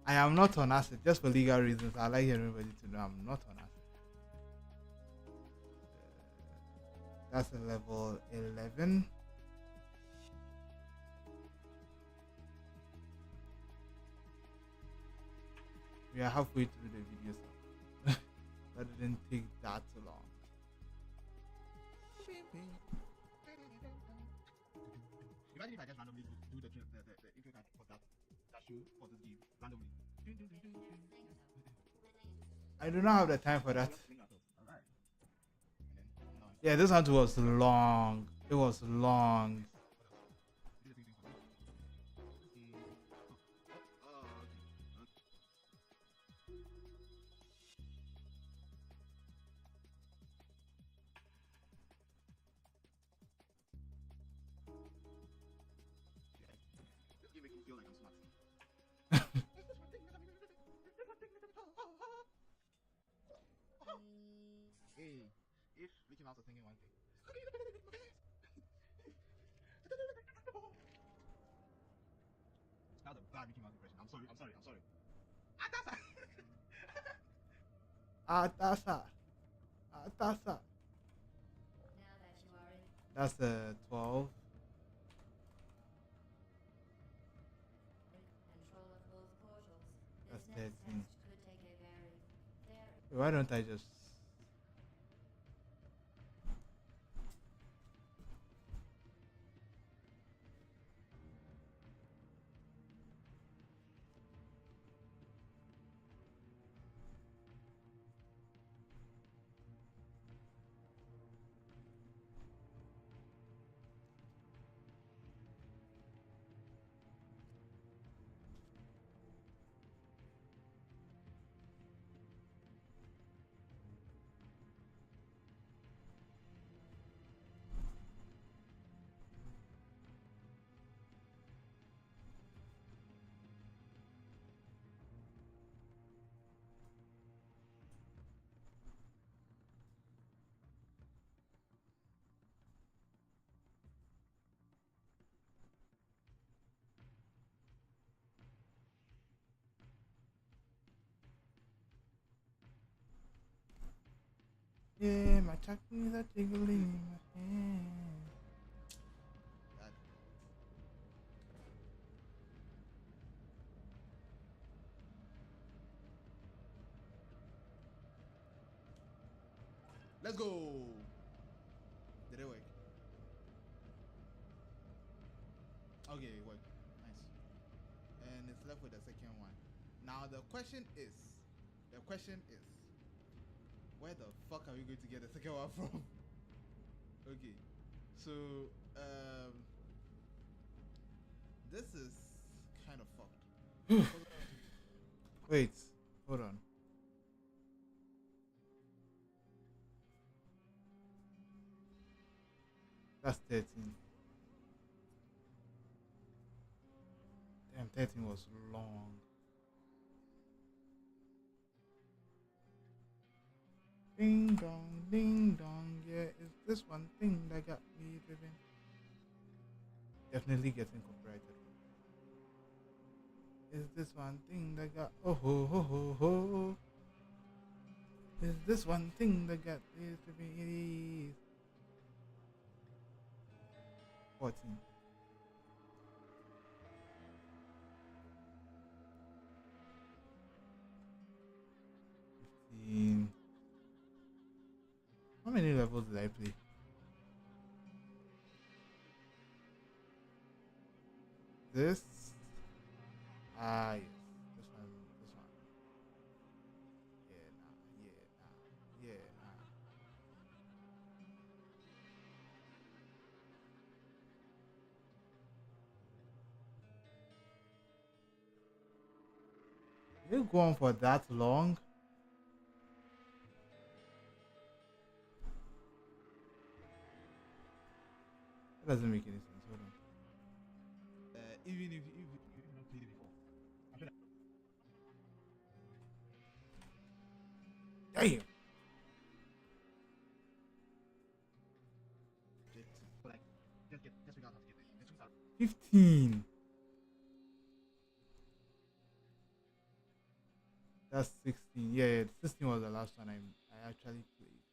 I am not on acid, just for legal reasons. I like everybody to know I'm not on acid. That's a level 11. We are halfway through the video, so that didn't take that long. Imagine if I just randomly do the intro card for that show for this game randomly. I do not have the time for that. Alright. And then now Yeah, this hunt was long. It was long. do the same thing for me. Oh, okay. This game makes me feel like I'm smart. Hey, if Mickey Mouse was singing one thing. That was a bad Mickey Mouse impression. I'm sorry. Atasa! Atasa. Atasa. Now that you are in That's 12. control of both portals, That's this next 13. test could take a very Why don't I just... Yeah, my chakras are tingling in my hand. That, let's go! Did it work? Okay, it worked. Nice. And it's left with the second one. Now the question is, where the fuck are we going to get the second one from? Okay, so this is kind of fucked. Wait, hold on. That's 13. Damn, 13 was long. Ding dong, yeah, it's this one thing that got me driven. Definitely getting copyrighted. Is this one thing that got oh ho ho ho ho? Is this one thing that got me driven? It is 14. How many levels did I play? This? Ah, yes. This one. Yeah, nah. Did it go on for that long? That doesn't make any sense. Hold on. Even if you've not played it before, I'm sure that Damn! but like just figure out how to get there. The tools are 15. That's 16. Yeah, 16 was the last one I actually played.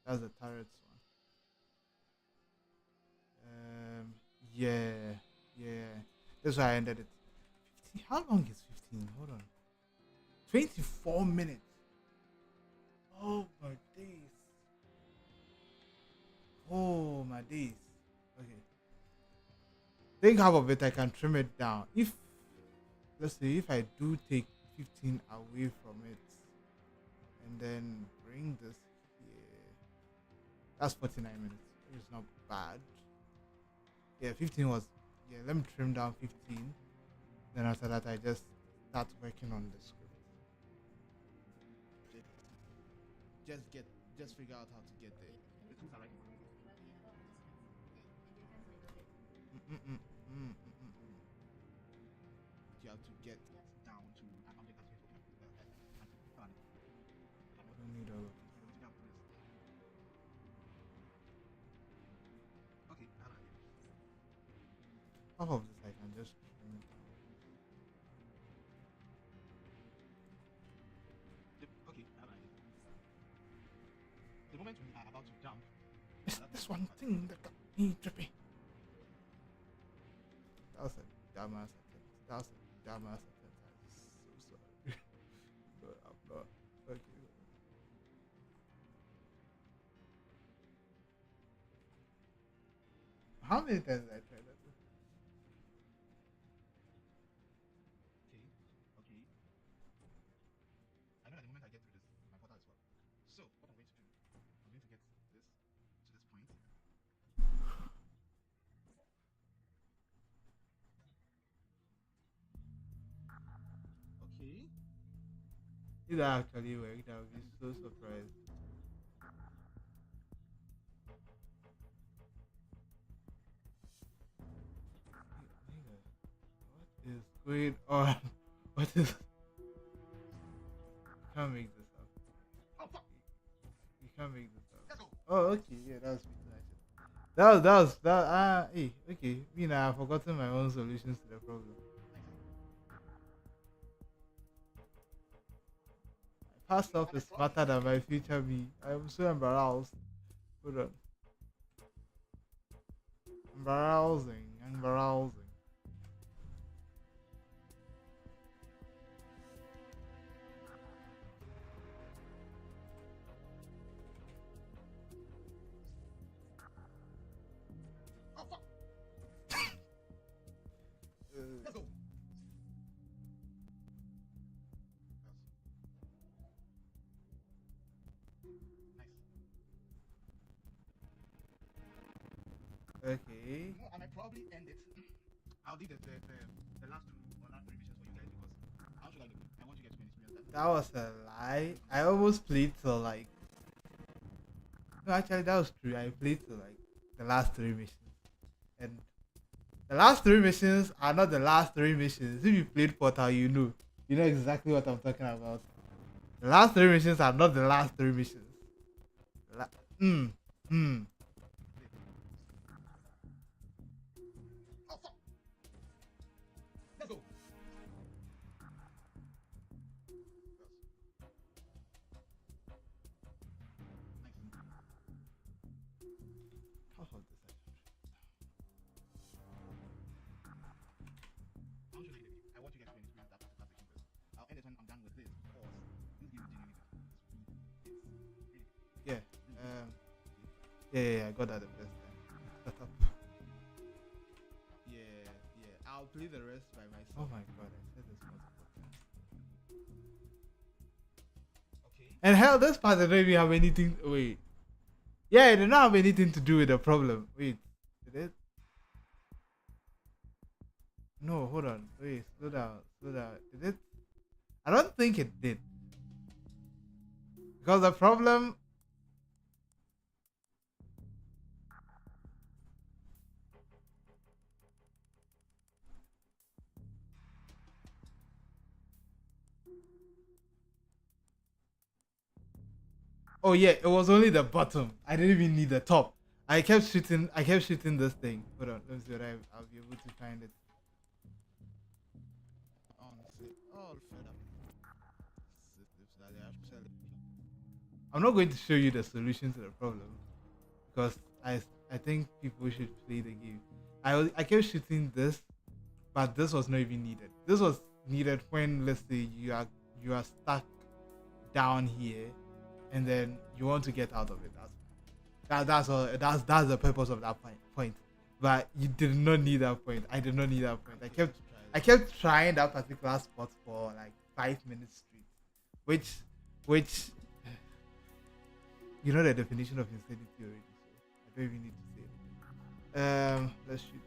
That's the turrets one. Yeah. That's why I ended it. 15. How long is 15? Hold on. 24 minutes. Oh my days. Oh my days. Okay. Think half of it I can trim it down. If let's say if I do take 15 away from it and then bring this here. That's 49 minutes. It's not bad. Yeah, 15 was yeah, let me trim down 15. Then after that I just start working on the script. just figure out how to get there. The tools are right in front of you. You have to get down to an object that's going to I don't need all of you have to do this. Half of this I can just trim it down. Okay, I have an idea. The moment we are about to jump, It's this one thing that got me trippy. That was a dumbass attempt. That was a dumbass attempt. I'm so sorry. But I'm not. Okay. How many times did I try that? okay, okay. I know that the moment I get through this, my portal is well. So what I'm going to do, I'm going to get this to this point. Okay. If that actually worked, I would be so surprised. Nigga, what is going on? What is? You can't make this up. Oh fuck! You can't make this up. Let's go. Oh, okay, yeah, that was me actually. Hey, okay. Me now, I've forgotten my own solutions to the problem. My past self is smarter than my future me. I'm so embarrassed. Hold on. Embarrassing. Oh fuck! Let's go. Nice. Okay. No, I might probably end it. I'll do the last two or last three missions for you guys because how should I do it? I want you guys to experience that. That was a lie. I almost played till like. No, actually, that was true. I played till like the last three missions. And the last three missions are not the last three missions. If you played Portal, you know. You know exactly what I'm talking about. The last three missions are not the last three missions. La- mm. Oh fuck! Let's go. Half of this actually. How should I do it? I want you guys to experience that particular section first. I'll end it when I'm done with this. Pause. This game is genuinely Yeah. Yeah, I got that the first time. Shut up. Yeah. I'll play the rest by myself. Oh my god, I said this multiple times. Okay. And hell, this part didn't even have anything. Wait. Yeah, it did not have anything to do with the problem. Wait. Did it? No, hold on. Wait, slow down. Did it? I don't think it did. Because the problem. Oh yeah, it was only the bottom. I didn't even need the top. I kept shooting this thing. Hold on, let me see what I'll be able to find it. All fed up. I'm not going to show you the solution to the problem because I think people should play the game. I kept shooting this, but this was not even needed. This was needed when, let's say, you are stuck down here, and then you want to get out of it. That's all. That's the purpose of that point. But you did not need that point. I did not need that point. I kept trying that particular spot for like 5 minutes straight, which you know the definition of insanity already. So I don't even need to say anything. Let's shoot.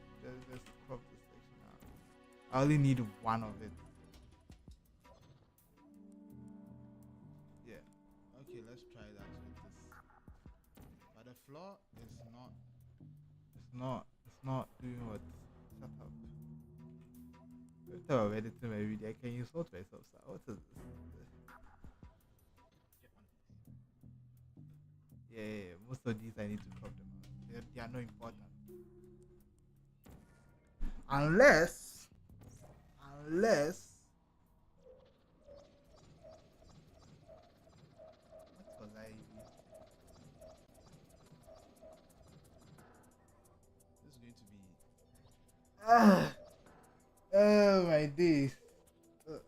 Let's crop this section out. I only need one of it. Yeah. Okay, let's try that with this. But the floor is not. It's not doing what. Shut up. Every time I'm editing my video, I can insult myself. So what is this? Yeah, most of these I need to crop them out. They are not important. Unless, what was I? This is going to be. Ah, oh my days. Uh, yeah.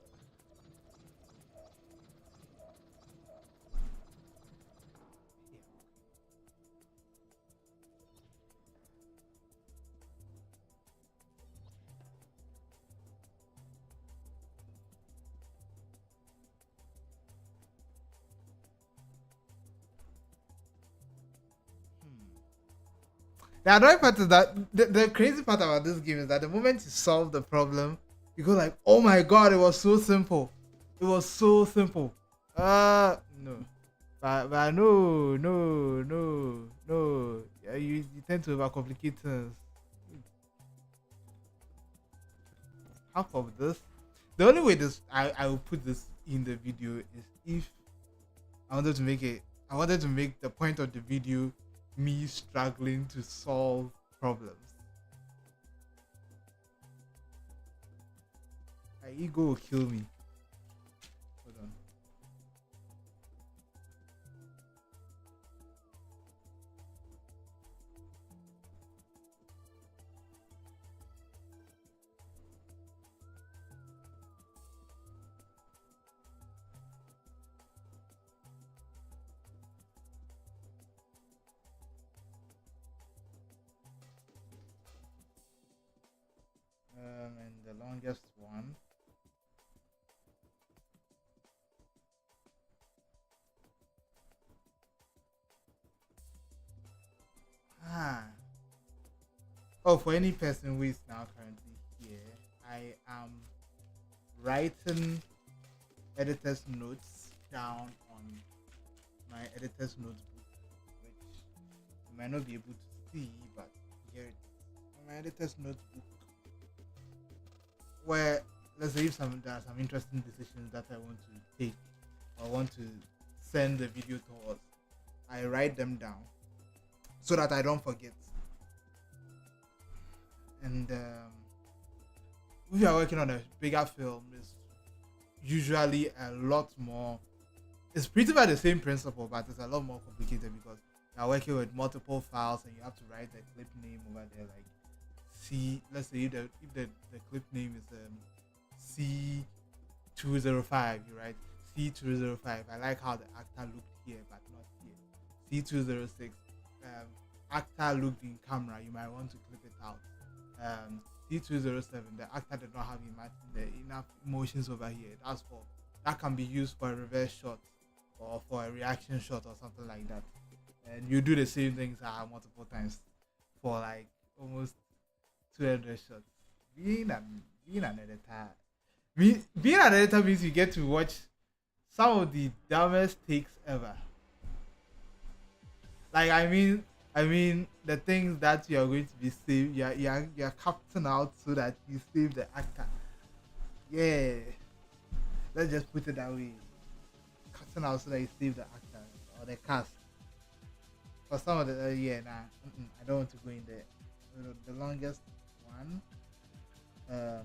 The annoying part is that the crazy part about this game is that the moment you solve the problem, you go like, "Oh my god, it was so simple! It was so simple." No, but no. Yeah, you tend to overcomplicate things. Half of this, the only way this I will put this in the video is if I wanted to make it. I wanted to make the point of the video me struggling to solve problems. My ego will kill me. Hold on. And the longest one. Ah. Oh, for any person who is now currently here, I am writing editor's notes down on my editor's notebook, which you might not be able to see, but here it is. On my editor's notebook, where let's say if there are some interesting decisions that I want to take or want to send the video towards, I write them down so that I don't forget. And if you are working on a bigger film, it's usually a lot more. It's pretty much the same principle, but it's a lot more complicated because you are working with multiple files and you have to write the clip name over there. Like C, let's say if the clip name is C205, you write C205. I like how the actor looked here, but not here. C206. Actor looked in camera. You might want to clip it out. C207, the actor did not have enough emotions over here. That can be used for a reverse shot or for a reaction shot or something like that. And you do the same things multiple times for like almost 200 shots. Being an editor, being an editor means you get to watch some of the dumbest takes ever. Like I mean, the things that you are going to be saved, you're captain out so that you save the actor. Yeah, let's just put it that way. Captain out so that you save the actor or the cast. For some of the I don't want to go in there. The longest one, the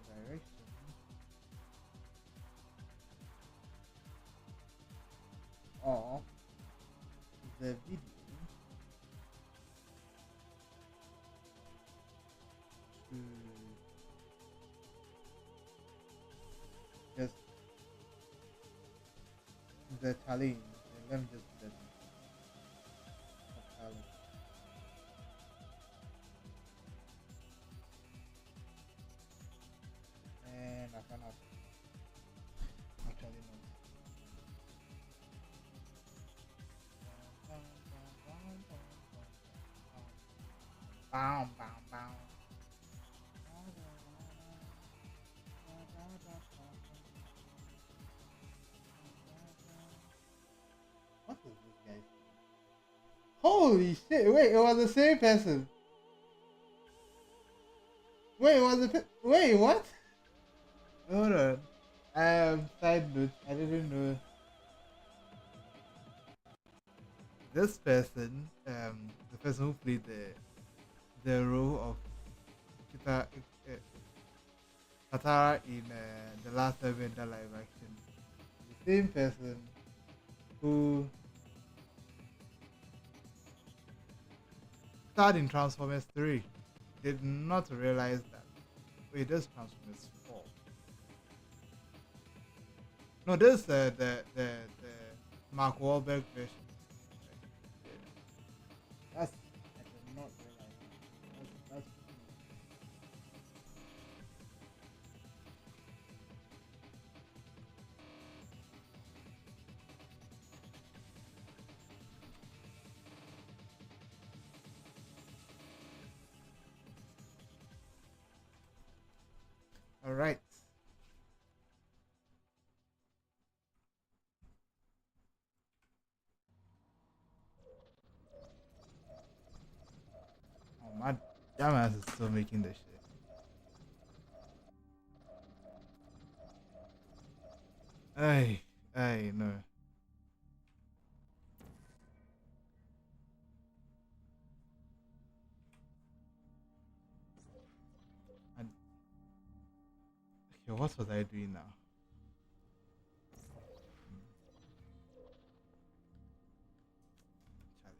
direction. Or the video to just the challenge. Let me just do that. Challenge. And I cannot actually not. Bam, bam, bam. What is this guy? Holy shit! Wait, it was the same person. Wait, wait, what? Hold on. Side note, I didn't know this person, the person who played the role of Kita, Katara in the last Airbender live action, the same person who starred in Transformers 3 did not realize that. Wait, this is Transformers 4. No, this is the Mark Wahlberg version. That's I did not realize that. That's all right. Oh my dumbass is still making this shit. Ay, no. Okay, what was I doing now? Charlie.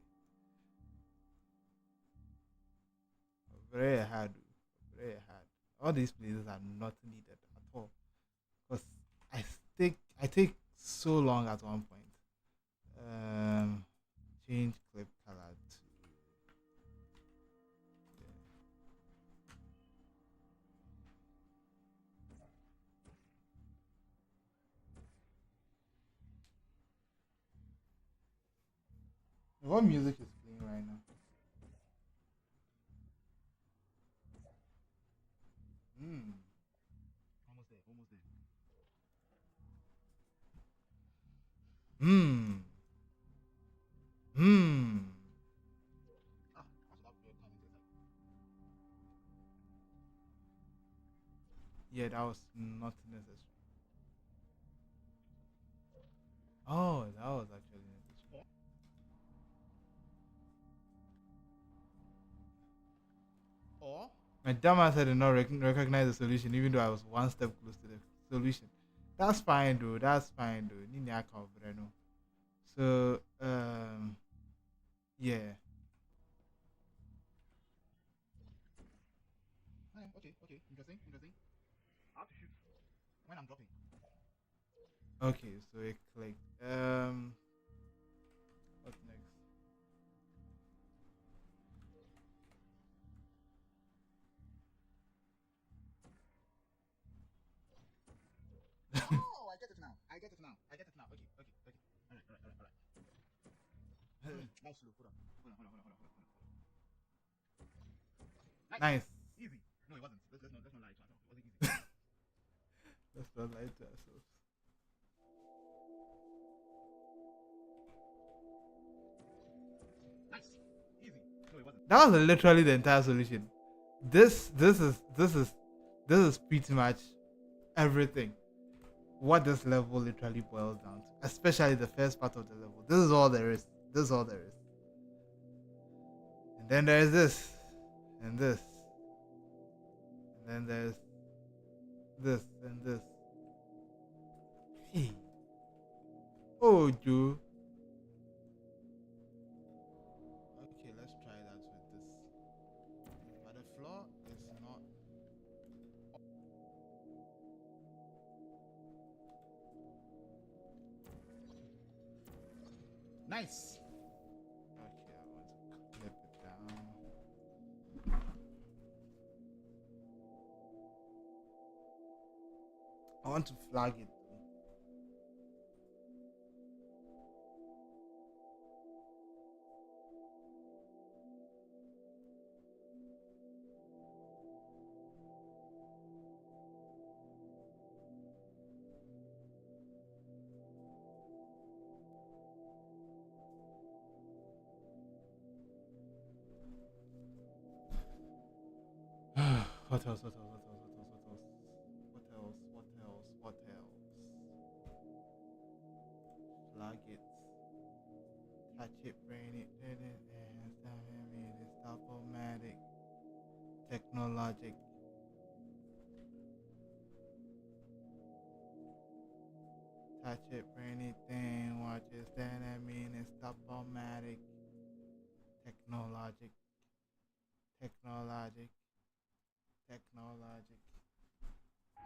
Very hard. Very hard. All these places are not needed at all. Because I take so long at one point. Change clip color to what music is playing right now? Hmm. Almost there, almost there. Hmm. Hmm. Ah, I should have put time into it. Yeah, that was not necessary. Oh, that was actually necessary. Or My dumbass did not recognize the solution, even though I was one step close to the solution. That's fine, though. That's fine, though. Need to cover, I know. So, yeah. okay, okay, interesting, interesting. I have to shoot when I'm dropping. Okay, so it clicked. What's next? Oh, I get it now. I get it now. I get it now. Okay, okay, okay. All right, all right, all right, all right. That was slow. Hold on, hold on, hold on, hold on, hold on, hold on. Nice. Easy. No, it wasn't. Let's not lie to ourselves. It wasn't easy. Let's not lie to ourselves. Nice. Easy. No, it wasn't. That was literally the entire solution. This is pretty much everything. What this level literally boils down to, especially the first part of the level. This is all there is. This is all there is. And then there's this, and this, and then there's this and this. Hey, oh, Joe. Okay, let's try that with this. But the floor is not. Nice. Okay, I want to clip it down. I want to flag it. What else? What else? What else? What else? What else? What else? What else? Flag it. touch it, brain it, did it, and stop it, stop-o-matic, technologic. Touch it, brain it, thing, watch it, stand at me, and stop-o-matic, technologic, technologic, technologic,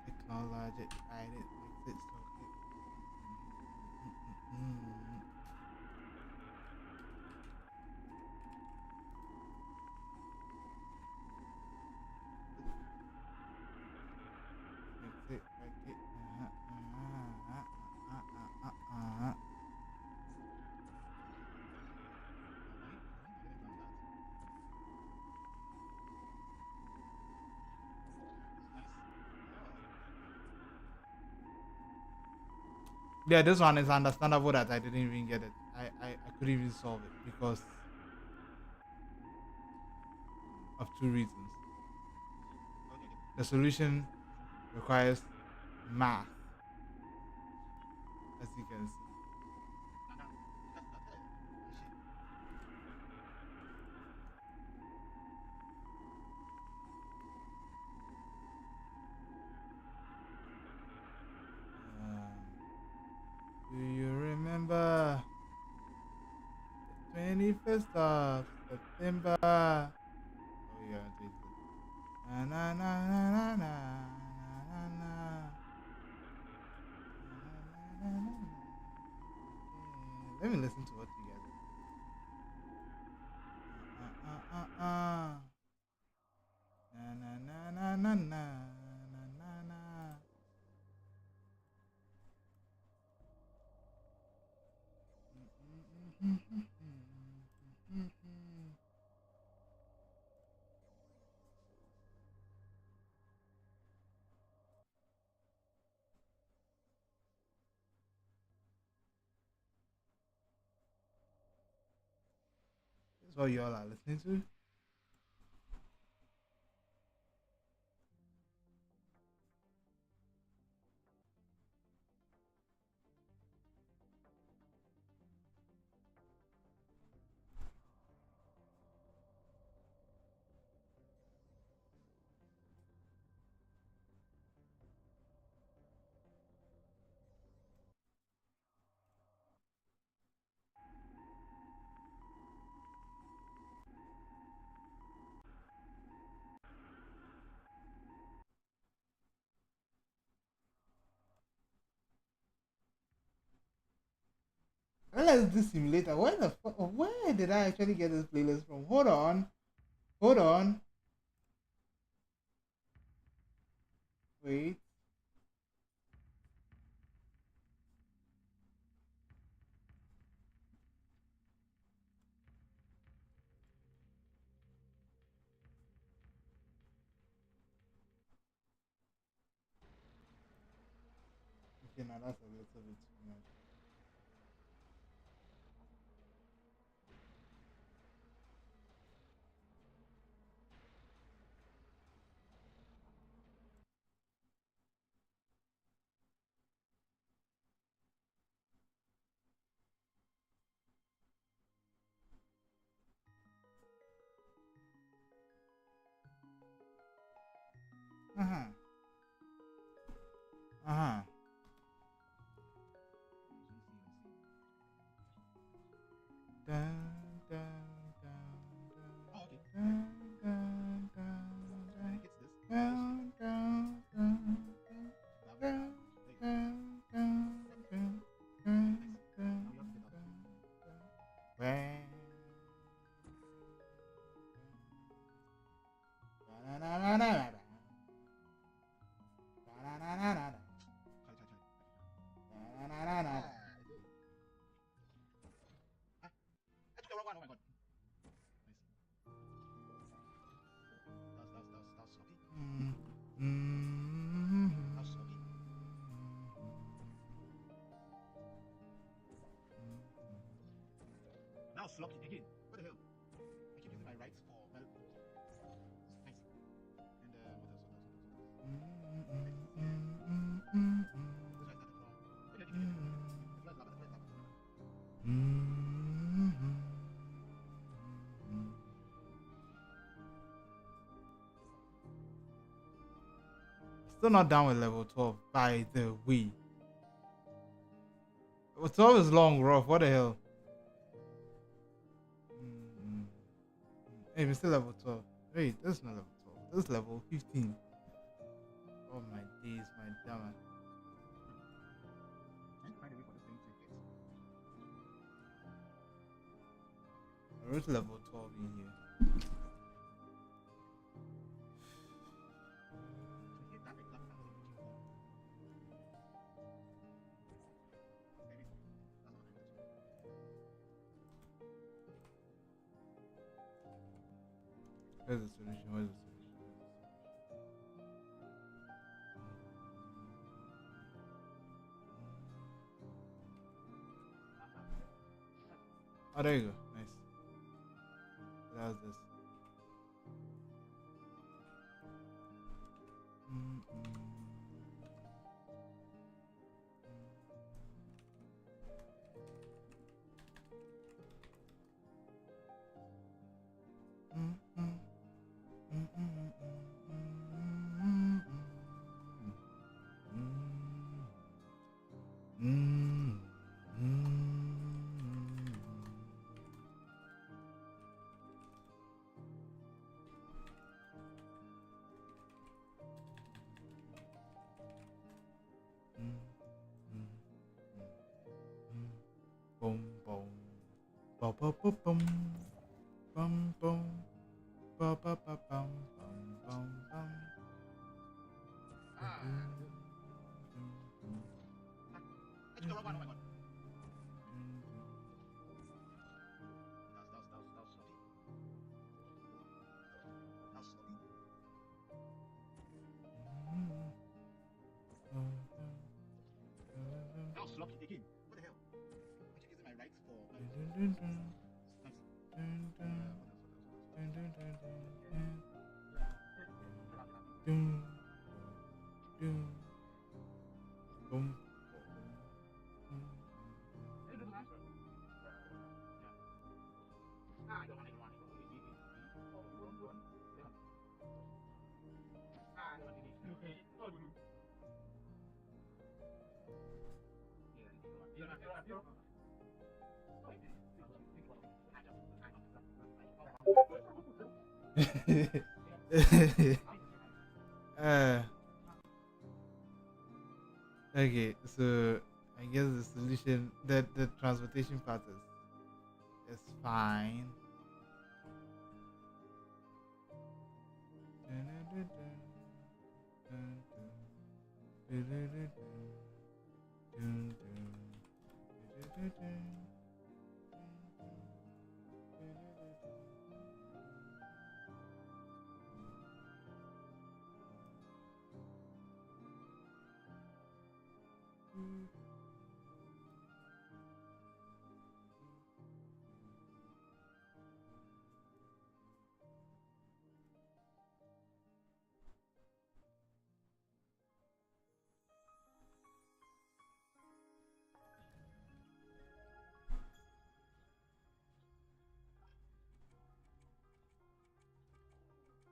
technologic, write it, fix it, soak it. Fix it, break it. Yeah, this one is understandable that I didn't even get it. I couldn't even solve it because of two reasons. The solution requires math, as you can see. Do you remember the 21st of September? Oh yeah, Jesus. Na na na na na na na na. Let me listen to it together. Na na na na na na na na na. That's what you all are listening to. Well, let's do simulator. Where did I actually get this playlist from? Hold on. Hold on. Wait. Okay, now that's a little bit too much. Uh-huh. Uh-huh. Dun, dun, dun, dun, dun, dun, dun, dun, dun, dun, dun, dun, dun, dun, dun, dun. When- Ba-na-na-na-na-na. Ba-na-na-na-na-na. Ba-na-na-na-na-na. I took the wrong one. Oh my god. Nice. That's sloppy. That's sloppy. Now sloppy again. What the hell? I keep using my right for nice. And what else? This one started from. Okay. Let's laugh at the first time. Still not done with level 12, by the way. Level 12 is long, rough. What the hell? Hey, we're still level 12. Wait, this is not level 12. This is level 15. Oh my days, my damn. I need to find a way for this thing to get. I wrote level 12 in here. To hit that exact number of looking for. Maybe. That's what I need to do. Where's the solution? Where's the solution? Oh, there you go. Nice. That was this. Boom, boom, ba ba ba bum, bum bum, ba ba ba bum, bum bum bum. I just got one. Oh my god. That was sloppy. That was sloppy. That was sloppy again. What the hell? I'm using my right for my Boom. Okay, so I guess the solution, that the transportation part is fine.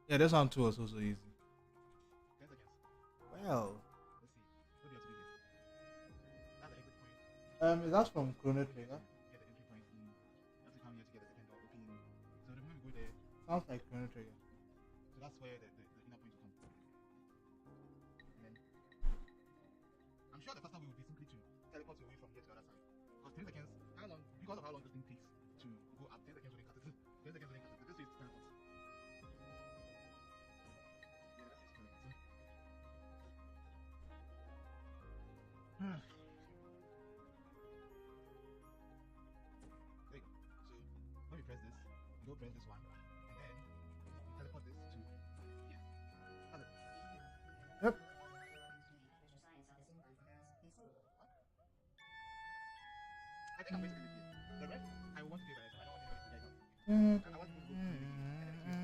Yeah, this one too was also easy. 10 seconds. Well, Let's see. What do you have to do here? That's the exit point. is that from Chrono Trigger? Get the entry point. You have to come here to get the second door open. So the moment we go there, Sounds like Chrono Trigger. so that's where the inner point will come. And then I'm sure the faster way would be simply to teleport away from here to the other side. Because 10 seconds, because of how long this thing takes to go up, 10 seconds wouldn't cut it. 10 seconds wouldn't cut it. This way it's teleport. Yeah, that's it, teleport. There you go. So when we press this, you go press this one, and then you teleport this to here. That's it. Yep. I think I'm going to leave it here. The rest, I want to do it, but I don't want to do it right now.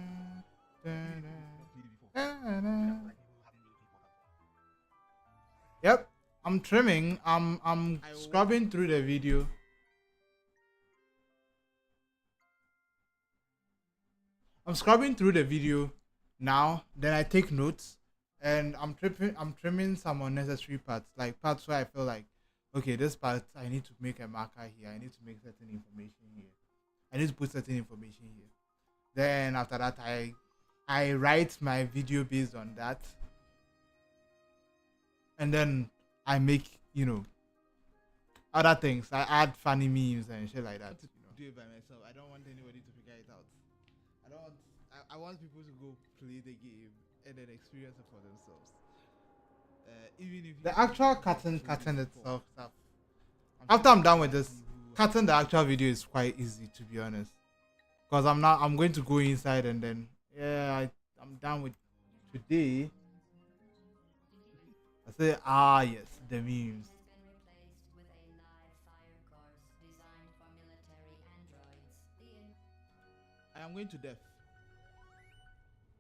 I want to go play it, and then played it before. So that's like people haven't really played Portal. Yep. I'm trimming. I'm I scrubbing through the video. I'm scrubbing through the video now. Then I take notes. and I'm trimming some unnecessary parts, like parts where I feel like, okay, this part I need to make a marker here, I need to make certain information here, I need to put certain information here. Then after that, I write my video based on that, and then I make other things. I add funny memes and shit like that. Do it by myself. I don't want anybody to figure it out. I don't want. I want people to go play the game and then experience it for themselves. Even if the actual cutting itself stuff. After I'm done with this, cutting the actual video is quite easy, to be honest. Because I'm going to go inside and then I'm done with today. I say yes, the memes. I am going to death.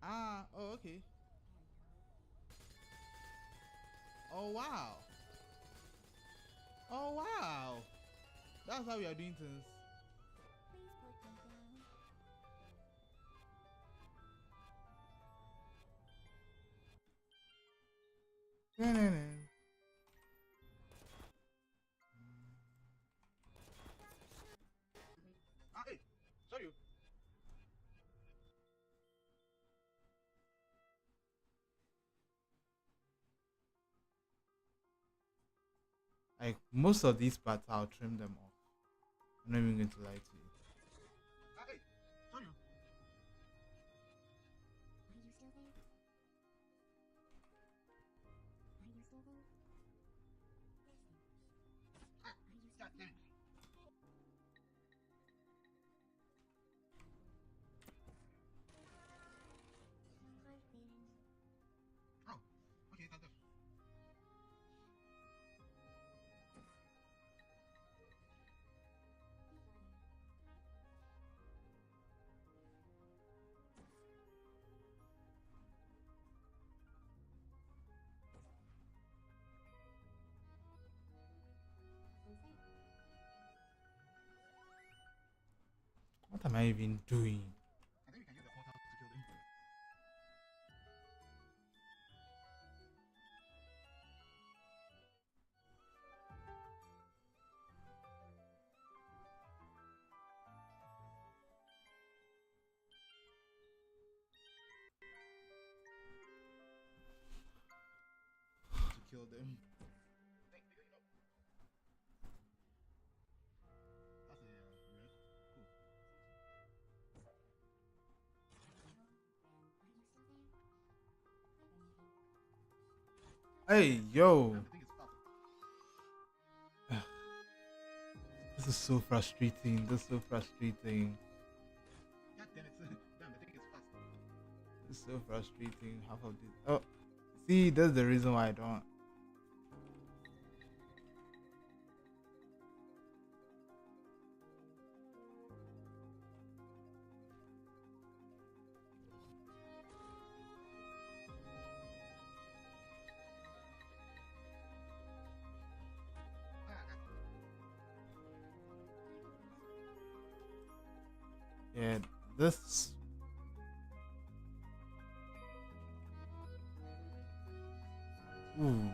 Oh, okay. Oh wow. Oh wow. That's how we are doing things. Hey, sorry. Like most of these parts, I'll trim them off. I'm not even going to lie to you. Hey, sorry. God damn it. Oh, okay, that's it. What am I even doing? I think we can use the portal to kill them. To kill them. Thank you. That's a red. Cool. Hey, yo. Damn, the thing is fast. This is so frustrating. This is so frustrating. God damn it. Damn, the thing is fast. This is so frustrating. Half of this. Oh, see, that's the reason why I don't. Yeah, this. Ooh.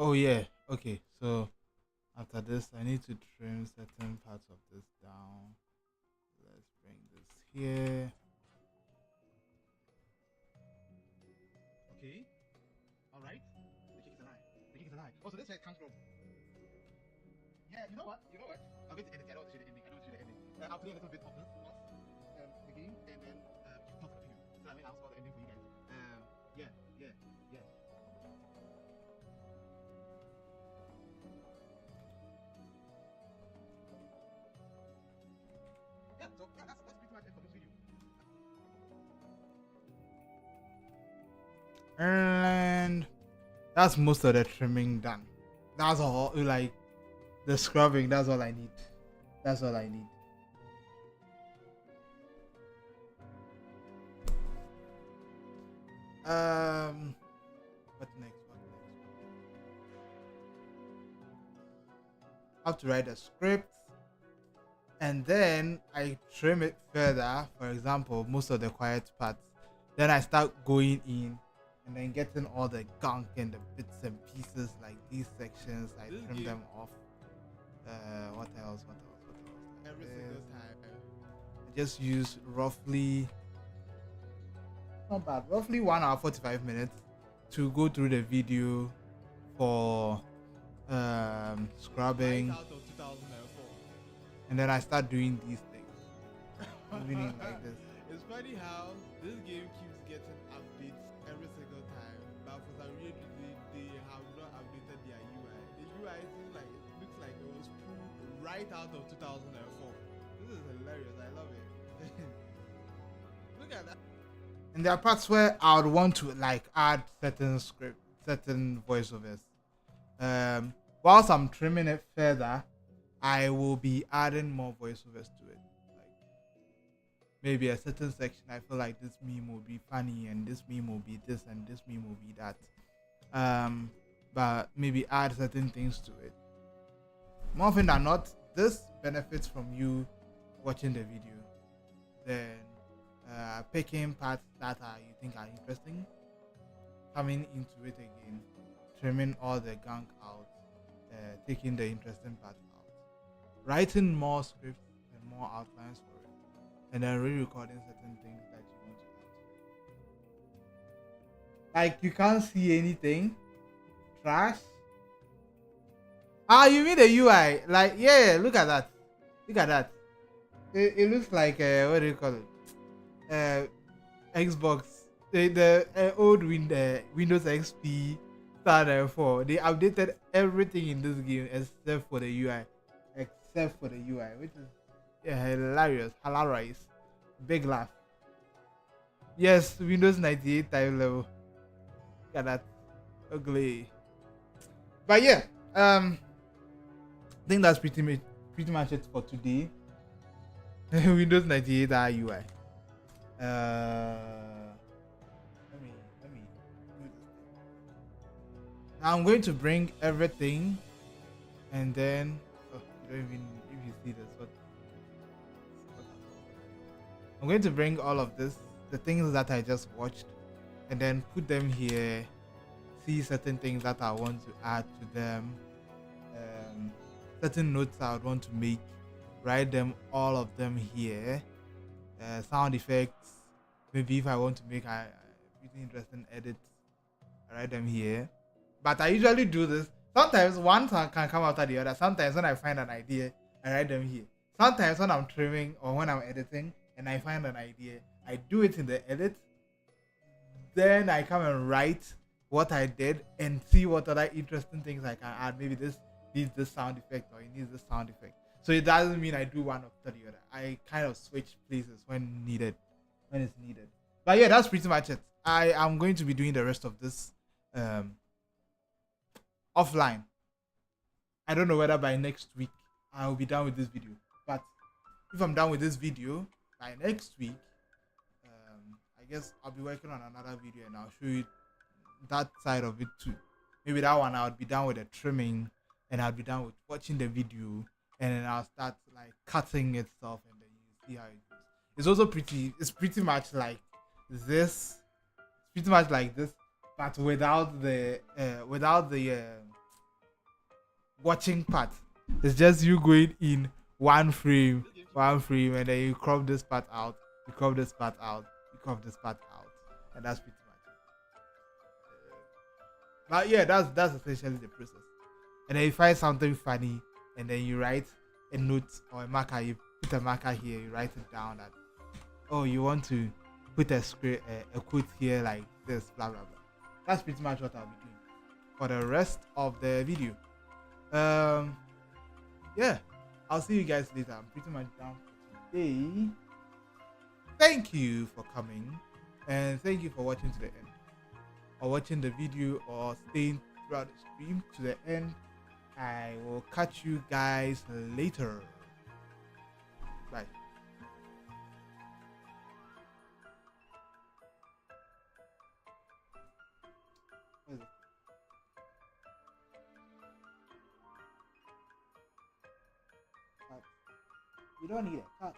Oh yeah. Okay. So after this, I need to trim certain parts of this down. Let's bring this here. Okay. Alright. The cake is alive. The cake is alive. Oh, so this is where it comes from. Yeah, you know what? You know what? I'm going to edit it. I don't want to show the ending. I don't want to show the ending. I'll play a little bit of the game and then you talk opinion. So I mean, I'll spoil the ending for you guys. Yeah, yeah, yeah. Yeah, so yeah, that's pretty much it for this video. And that's most of the trimming done. That's all. Like the scrubbing, that's all I need. That's all I need. What next? I have to write a script, and then I trim it further. For example, most of the quiet parts. Then I start going in and then getting all the gunk and the bits and pieces, like these sections. I trim them off. What else? Every single time. I just use roughly, not bad, roughly 1 hour 45 minutes to go through the video for scrubbing, Right out of 2004. and then I start doing these things. Moving it like this. It's funny how this game keeps getting updates every single time, but for some reason they have not updated their UI. The UI seems like it looks like it was pulled right out of 2004. This is hilarious. I love it. Look at that. And there are parts where I would want to like add certain script, certain voiceovers. Whilst I'm trimming it further, I will be adding more voiceovers to it. Like maybe a certain section, I feel like this meme will be funny, and this meme will be this, and this meme will be that. But maybe add certain things to it. More often than not, this benefits from you watching the video. Then picking parts that you think are interesting, coming into it again, trimming all the gunk out, taking the interesting parts out, writing more scripts and more outlines for it, and then re-recording certain things that you want to add. Like you can't see anything. Trash. Ah, you mean the UI? Like yeah, look at that. Look at that. It looks like what do you call it? Xbox. The old Windows XP Standard 4. They updated everything in this game except for the UI. Except for the UI, which is hilarious. Big laugh. Yes, Windows 98 time level. Look at that. Ugly. But yeah, I think that's pretty much it for today. Windows 98 UI. Let me do this. Now I'm going to bring everything, and then you don't even if you see this. I'm going to bring all of this, the things that I just watched, and then put them here. See certain things that I want to add to them, certain notes I would want to make, write them, all of them here. Sound effects, maybe if I want to make a really interesting edit, I write them here. But I usually do this. Sometimes one can come after the other. Sometimes when I find an idea, I write them here. Sometimes when I'm trimming or when I'm editing and I find an idea, I do it in the edit. Then I come and write what I did and see what other interesting things I can add. Maybe this needs this sound effect or it needs this sound effect. So it doesn't mean I do one after the other. I kind of switch places when it's needed. But yeah, that's pretty much it. I am going to be doing the rest of this offline. I don't know whether by next week I'll be done with this video. But if I'm done with this video by next week, I guess I'll be working on another video and I'll show you that side of it too. Maybe that one I would be done with the trimming and I'll be done with watching the video, and then I'll start like cutting itself, and then you see how it goes. It's also pretty much like this. It's pretty much like this, but without the watching part. It's just you going in one frame, and then you crop this part out, you crop this part out, you crop this part out, and that's pretty much it. But yeah, that's essentially the process. And then you find something funny, and then you write a note or a marker. You put a marker here, you write it down that, oh, you want to put a quote here like this, blah blah blah. That's pretty much what I'll be doing for the rest of the video. Yeah, I'll see you guys later. I'm pretty much done for today. Thank you for coming, and thank you for watching to the end. or watching the video or staying throughout the stream to the end. I will catch you guys later. Bye. What is it? Cut. You don't need a cut.